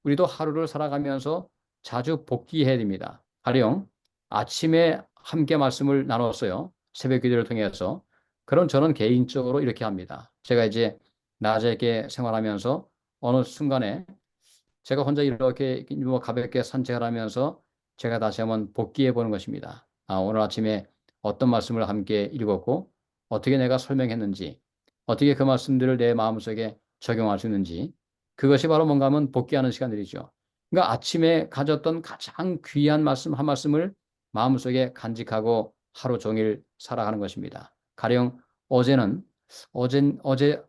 우리도 하루를 살아가면서 자주 복기해야 됩니다. 가령 아침에 함께 말씀을 나눴어요. 새벽 기도를 통해서. 그럼 저는 개인적으로 이렇게 합니다. 제가 이제 낮에 이렇게 생활하면서 어느 순간에 제가 혼자 이렇게 뭐 가볍게 산책을 하면서 제가 다시 한번 복기해 보는 것입니다. 오늘 아침에 어떤 말씀을 함께 읽었고 어떻게 내가 설명했는지 어떻게 그 말씀들을 내 마음속에 적용할 수 있는지 그것이 바로 뭔가 하면 복귀하는 시간들이죠. 그러니까 아침에 가졌던 가장 귀한 말씀 한 말씀을 마음속에 간직하고 하루 종일 살아가는 것입니다. 가령 어제는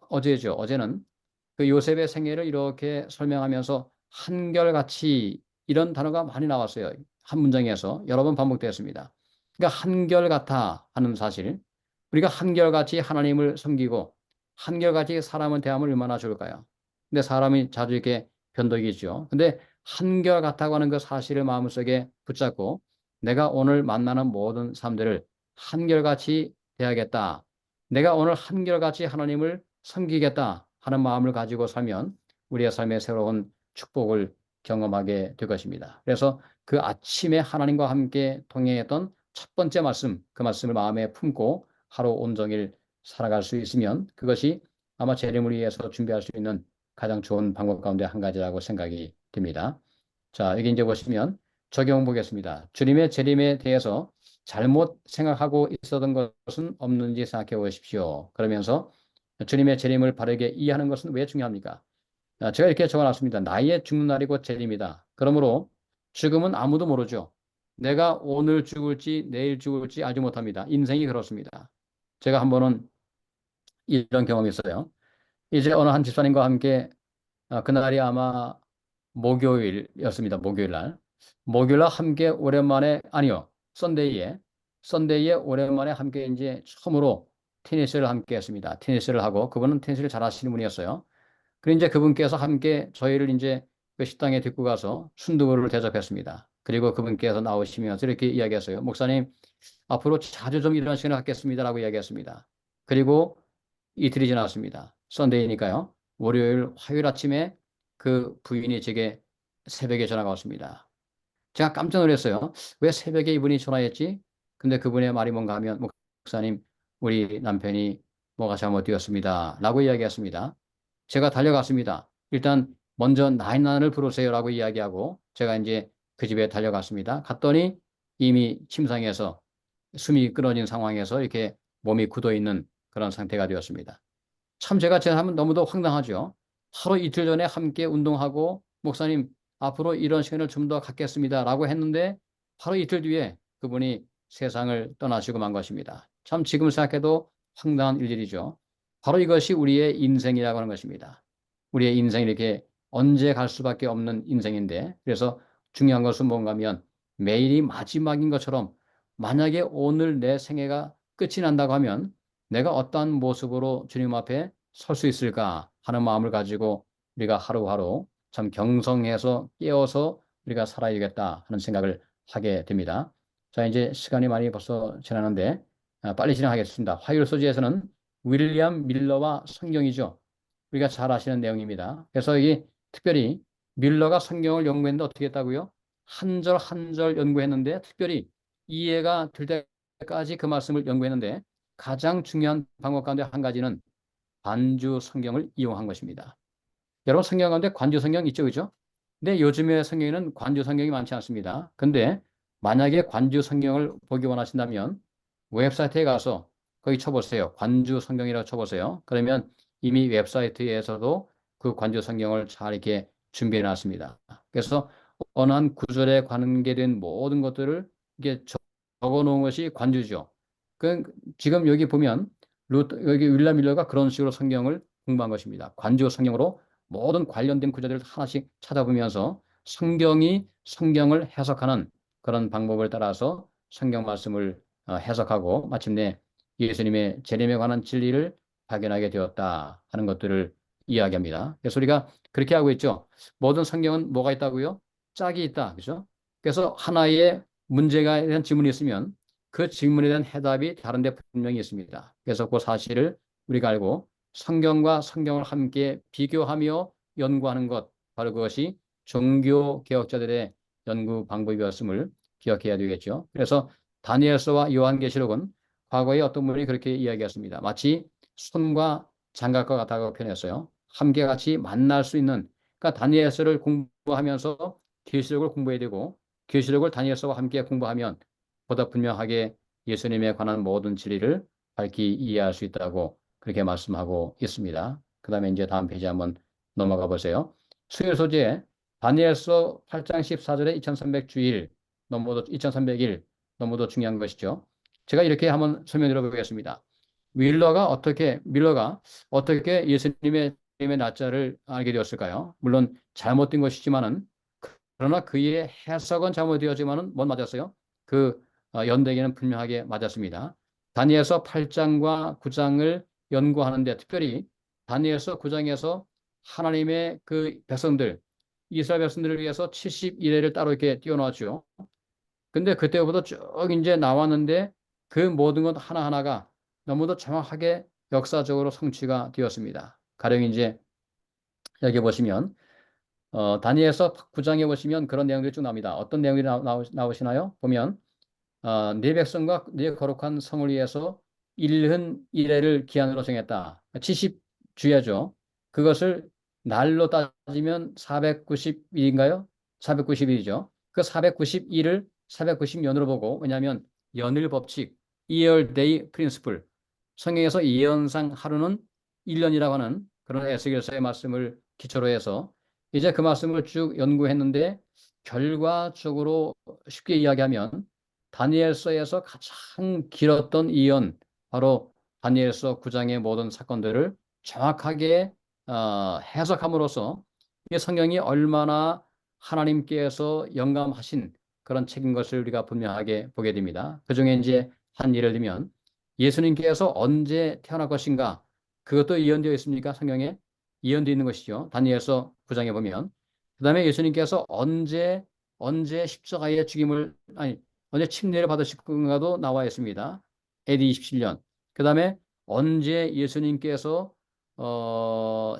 어제죠. 어제는 그 요셉의 생애를 이렇게 설명하면서 한결같이 이런 단어가 많이 나왔어요. 한 문장에서 여러 번 반복되었습니다. 그러니까 한결같아 하는 사실. 우리가 한결같이 하나님을 섬기고 한결같이 사람을 대하면 얼마나 좋을까요? 근데 사람이 자주 이렇게 변덕이죠. 근데 한결같다고 하는 그 사실을 마음속에 붙잡고 내가 오늘 만나는 모든 사람들을 한결같이 대하겠다. 내가 오늘 한결같이 하나님을 섬기겠다 하는 마음을 가지고 살면 우리의 삶의 새로운 축복을 경험하게 될 것입니다. 그래서 그 아침에 하나님과 함께 통행했던 첫 번째 말씀, 그 말씀을 마음에 품고 하루 온종일 살아갈 수 있으면 그것이 아마 재림을 위해서 준비할 수 있는 가장 좋은 방법 가운데 한 가지라고 생각이 듭니다. 자, 여기 이제 보시면 적용 보겠습니다. 주님의 재림에 대해서 잘못 생각하고 있었던 것은 없는지 생각해 보십시오. 그러면서 주님의 재림을 바르게 이해하는 것은 왜 중요합니까? 제가 이렇게 적어놨습니다. 나의 죽는 날이 곧 재림이다. 그러므로 죽음은 아무도 모르죠. 내가 오늘 죽을지 내일 죽을지 알지 못합니다. 인생이 그렇습니다. 제가 한 번은 이런 경험이 있어요. 이제 어느 한 집사님과 함께 그날이 아마 목요일이었습니다. 목요일 날. 목요일 날 함께 오랜만에 아니요. 썬데이에 오랜만에 함께 이제 처음으로 테니스를 함께 했습니다. 테니스를 하고 그분은 테니스를 잘 하시는 분이었어요. 그리고 이제 그분께서 함께 저희를 이제 그 식당에 데리고 가서 순두부를 대접했습니다. 그리고 그분께서 나오시면서 이렇게 이야기했어요. 목사님, 앞으로 자주 좀 이런 시간을 갖겠습니다라고 이야기했습니다. 그리고 이틀이 지났습니다. 썬데이니까요. 월요일, 화요일 아침에 그 부인이 제게 새벽에 전화가 왔습니다. 제가 깜짝 놀랐어요. 왜 새벽에 이분이 전화했지? 근데 그분의 말이 뭔가 하면, 목사님, 우리 남편이 뭐가 잘못되었습니다. 라고 이야기했습니다. 제가 달려갔습니다. 일단 먼저 나인나를 부르세요라고 이야기하고 제가 이제 그 집에 달려갔습니다. 갔더니 이미 침상에서 숨이 끊어진 상황에서 이렇게 몸이 굳어 있는 그런 상태가 되었습니다. 참 제가 하면 너무도 황당하죠. 하루 이틀 전에 함께 운동하고 목사님 앞으로 이런 시간을 좀 더 갖겠습니다라고 했는데 하루 이틀 뒤에 그분이 세상을 떠나시고 만 것입니다. 참 지금 생각해도 황당한 일들이죠. 바로 이것이 우리의 인생이라고 하는 것입니다. 우리의 인생이 이렇게 언제 갈 수밖에 없는 인생인데 그래서 중요한 것은 뭔가 하면 매일이 마지막인 것처럼 만약에 오늘 내 생애가 끝이 난다고 하면 내가 어떠한 모습으로 주님 앞에 설 수 있을까 하는 마음을 가지고 우리가 하루하루 참 경성해서 깨어서 우리가 살아야겠다 하는 생각을 하게 됩니다. 자, 이제 시간이 많이 벌써 지나는데 빨리 진행하겠습니다. 화요일 소지에서는 윌리엄 밀러와 성경이죠. 우리가 잘 아시는 내용입니다. 그래서 이게 특별히 밀러가 성경을 연구했는데 어떻게 했다고요? 한 절 한 절 연구했는데 특별히 이해가 될 때까지 그 말씀을 연구했는데 가장 중요한 방법 가운데 한 가지는 관주 성경을 이용한 것입니다. 여러분 성경 가운데 관주 성경 있죠, 그죠? 근데 요즘의 성경에는 관주 성경이 많지 않습니다. 근데 만약에 관주 성경을 보기 원하신다면 웹사이트에 가서 거기 쳐보세요. 관주 성경이라고 쳐보세요. 그러면 이미 웹사이트에서도 그 관주 성경을 잘 이렇게 준비해 놨습니다. 그래서 어느 한 구절에 관계된 모든 것들을 이게 적어 놓은 것이 관주죠. 그 지금 여기 보면 여기 윌리엄 밀러가 그런 식으로 성경을 공부한 것입니다. 관조 성경으로 모든 관련된 구절들을 하나씩 찾아보면서 성경을 해석하는 그런 방법을 따라서 성경 말씀을 해석하고 마침내 예수님의 재림에 관한 진리를 발견하게 되었다 하는 것들을 이야기합니다. 그래서 우리가 그렇게 하고 있죠. 모든 성경은 뭐가 있다고요? 짝이 있다. 그죠? 그래서 하나의 문제가 대한 질문이 있으면 그 질문에 대한 해답이 다른 데 분명히 있습니다. 그래서 그 사실을 우리가 알고 성경과 성경을 함께 비교하며 연구하는 것, 바로 그것이 종교 개혁자들의 연구 방법이었음을 기억해야 되겠죠. 그래서 다니엘서와 요한계시록은 과거에 어떤 분이 그렇게 이야기했습니다. 마치 손과 장갑과 같다고 표현했어요. 함께 같이 만날 수 있는, 그러니까 다니엘서를 공부하면서 계시록을 공부해야 되고 계시록을 다니엘서와 함께 공부하면 보다 분명하게 예수님에 관한 모든 진리를 밝히 이해할 수 있다고 그렇게 말씀하고 있습니다. 그 다음에 이제 다음 페이지 한번 넘어가 보세요. 수요 소재 다니엘서 8장 14절에 2300주일 너무도 2300일 너무도 중요한 것이죠. 제가 이렇게 한번 설명드려 보겠습니다. 밀러가 어떻게 예수님의 날짜를 알게 되었을까요? 물론 잘못된 것이지만은 그러나 그의 해석은 잘못되었지만은 뭔 맞았어요? 그 연대기는 분명하게 맞았습니다. 다니엘서 8장과 9장을 연구하는데 특별히 다니엘서 9장에서 하나님의 그 백성들, 이스라엘 백성들을 위해서 70일을 따로 이렇게 띄워놓았죠. 근데 그때부터 쭉 이제 나왔는데 그 모든 것 하나하나가 너무도 정확하게 역사적으로 성취가 되었습니다. 가령 이제 여기 보시면 다니엘서 9장에 보시면 그런 내용들이 쭉 나옵니다. 어떤 내용들이 나오시나요? 보면 네 백성과 네 거룩한 성을 위해서 일흔 일회를 기한으로 정했다. 70주야죠. 그것을 날로 따지면 490일인가요? 490일이죠. 그 490일을 490년으로 보고 왜냐하면 연일 법칙, year day principle 성경에서 예언상 하루는 1년이라고 하는 그런 에스겔서의 말씀을 기초로 해서 이제 그 말씀을 쭉 연구했는데 결과적으로 쉽게 이야기하면 다니엘서에서 가장 길었던 이언, 바로 다니엘서 9장의 모든 사건들을 정확하게 해석함으로써 이 성경이 얼마나 하나님께서 영감하신 그런 책인 것을 우리가 분명하게 보게 됩니다. 그 중에 이제 한 예를 들면 예수님께서 언제 태어날 것인가 그것도 예언되어 있습니까? 성경에 예언되어 있는 것이죠. 다니엘서 9장에 보면 그 다음에 예수님께서 언제 십자가의 죽임을 아니 언제 침례를 받으실 건가도 나와 있습니다. AD 27년. 그 다음에 언제 예수님께서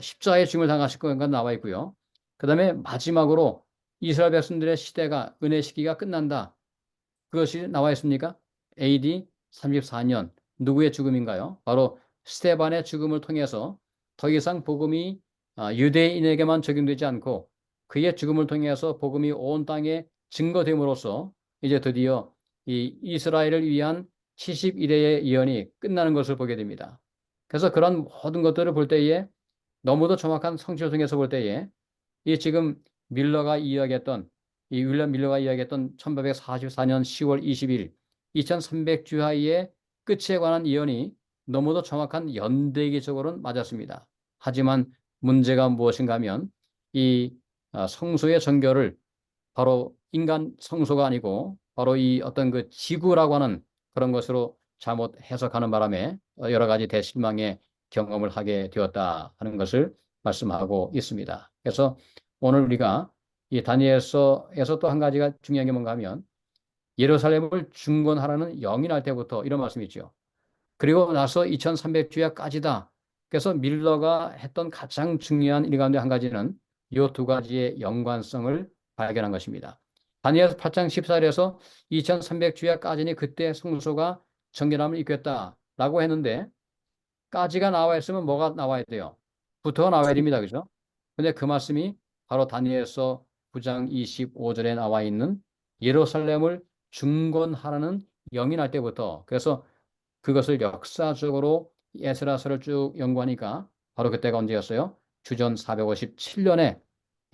십자가의 죽임을 당하실 건가 나와 있고요. 그 다음에 마지막으로 이스라엘 백성들의 시대가 은혜 시기가 끝난다. 그것이 나와 있습니까? AD 34년. 누구의 죽음인가요? 바로 스테반의 죽음을 통해서 더 이상 복음이 유대인에게만 적용되지 않고 그의 죽음을 통해서 복음이 온 땅에 증거됨으로써 이제 드디어 이 이스라엘을 위한 70일의 예언이 끝나는 것을 보게 됩니다. 그래서 그런 모든 것들을 볼 때에 너무도 정확한 성취를 통해서 볼 때에 이 지금 밀러가 이야기했던 이 윌리엄 밀러가 이야기했던 1844년 10월 20일 2300주하의 끝에 관한 예언이 너무도 정확한 연대기적으로는 맞았습니다. 하지만 문제가 무엇인가 하면 이 성소의 정결을 바로 인간 성소가 아니고 바로 이 어떤 그 지구라고 하는 그런 것으로 잘못 해석하는 바람에 여러 가지 대실망의 경험을 하게 되었다 하는 것을 말씀하고 있습니다. 그래서 오늘 우리가 이 다니엘서에서 또 한 가지가 중요한 게 뭔가 하면 예루살렘을 중건하라는 영이 날 때부터 이런 말씀이 있죠. 그리고 나서 2300주야까지다. 그래서 밀러가 했던 가장 중요한 일 가운데 한 가지는 이 두 가지의 연관성을 발견한 것입니다. 다니엘서 8장 14절에서 2300주야까지니 그때 성소가 정결함을 입겠다라고 했는데 까지가 나와 있으면 뭐가 나와야 돼요? 부터가 나와야 됩니다. 그죠? 근데 그 말씀이 바로 다니엘서 9장 25절에 나와 있는 예루살렘을 중건하라는 영이 날 때부터 그래서 그것을 역사적으로 에스라서를 쭉 연구하니까 바로 그때가 언제였어요? 주전 457년에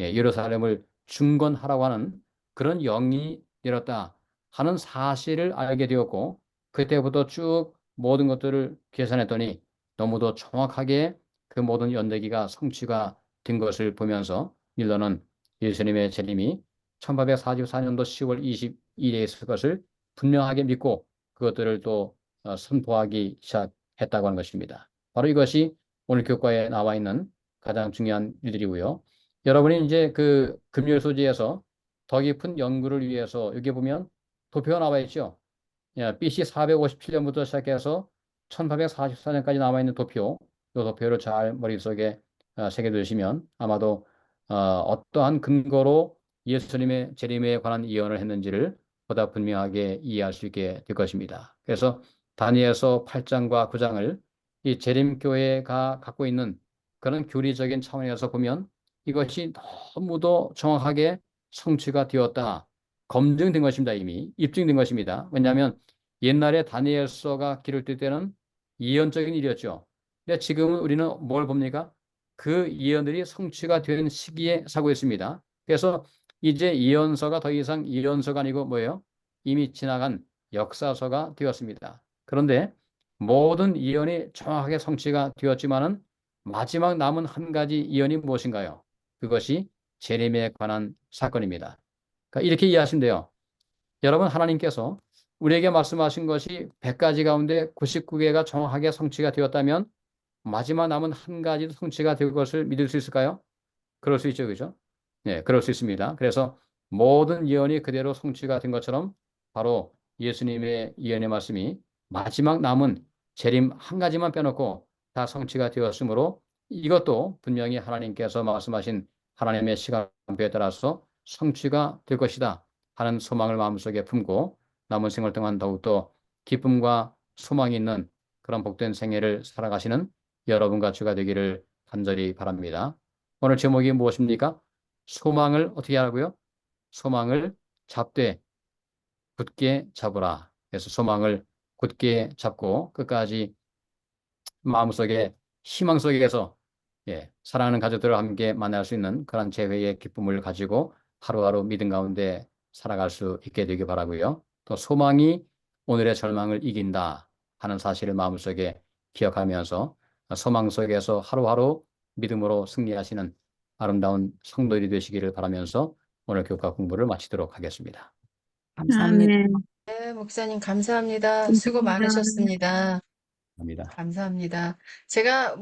예루살렘을 중건하라고 하는 그런 영이 내렸다 하는 사실을 알게 되었고 그때부터 쭉 모든 것들을 계산했더니 너무도 정확하게 그 모든 연대기가 성취가 된 것을 보면서 밀러는 예수님의 재림이 1844년도 10월 22일에 있을 것을 분명하게 믿고 그것들을 또 선포하기 시작했다고 하는 것입니다. 바로 이것이 오늘 교과에 나와 있는 가장 중요한 일들이고요. 여러분이 이제 그 금요 소지에서 더 깊은 연구를 위해서 여기 보면 도표가 나와 있죠. BC 457년부터 시작해서 1844년까지 나와 있는 도표, 이 도표를 잘 머릿속에 새겨두시면 아마도 어떠한 근거로 예수님의 재림에 관한 예언을 했는지를 보다 분명하게 이해할 수 있게 될 것입니다. 그래서 다니엘서 8장과 9장을 이 재림교회가 갖고 있는 그런 교리적인 차원에서 보면 이것이 너무도 정확하게 성취가 되었다. 검증된 것입니다. 이미 입증된 것입니다. 왜냐하면 옛날에 다니엘서가 기록될 때는 예언적인 일이었죠. 근데 지금은 우리는 뭘 봅니까? 그 예언들이 성취가 된 시기에 살고 있습니다. 그래서 이제 예언서가 더 이상 예언서가 아니고 뭐예요? 이미 지나간 역사서가 되었습니다. 그런데 모든 예언이 정확하게 성취가 되었지만은 마지막 남은 한 가지 예언이 무엇인가요? 그것이 재림에 관한 사건입니다. 그러니까 이렇게 이해하시면 돼요. 여러분, 하나님께서 우리에게 말씀하신 것이 100가지 가운데 99개가 정확하게 성취가 되었다면 마지막 남은 한 가지도 성취가 될 것을 믿을 수 있을까요? 그럴 수 있죠, 그죠? 네, 그럴 수 있습니다. 그래서 모든 예언이 그대로 성취가 된 것처럼 바로 예수님의 예언의 말씀이 마지막 남은 재림 한 가지만 빼놓고 다 성취가 되었으므로 이것도 분명히 하나님께서 말씀하신 하나님의 시간표에 따라서 성취가 될 것이다 하는 소망을 마음속에 품고 남은 생활 동안 더욱더 기쁨과 소망이 있는 그런 복된 생애를 살아가시는 여러분과 주가 되기를 간절히 바랍니다. 오늘 제목이 무엇입니까? 소망을 어떻게 하라고요? 소망을 잡되 굳게 잡으라. 그래서 소망을 굳게 잡고 끝까지 마음속에 희망 속에서 사랑하는 가족들과 함께 만날 수 있는 그런 재회의 기쁨을 가지고 하루하루 믿음 가운데 살아갈 수 있게 되길 바라고요. 또 소망이 오늘의 절망을 이긴다 하는 사실을 마음속에 기억하면서 소망 속에서 하루하루 믿음으로 승리하시는 아름다운 성도들이 되시기를 바라면서 오늘 교과 공부를 마치도록 하겠습니다. 감사합니다. 아멘. 네, 목사님 감사합니다. 수고 감사합니다. 많으셨습니다. 감사합니다. 감사합니다. 제가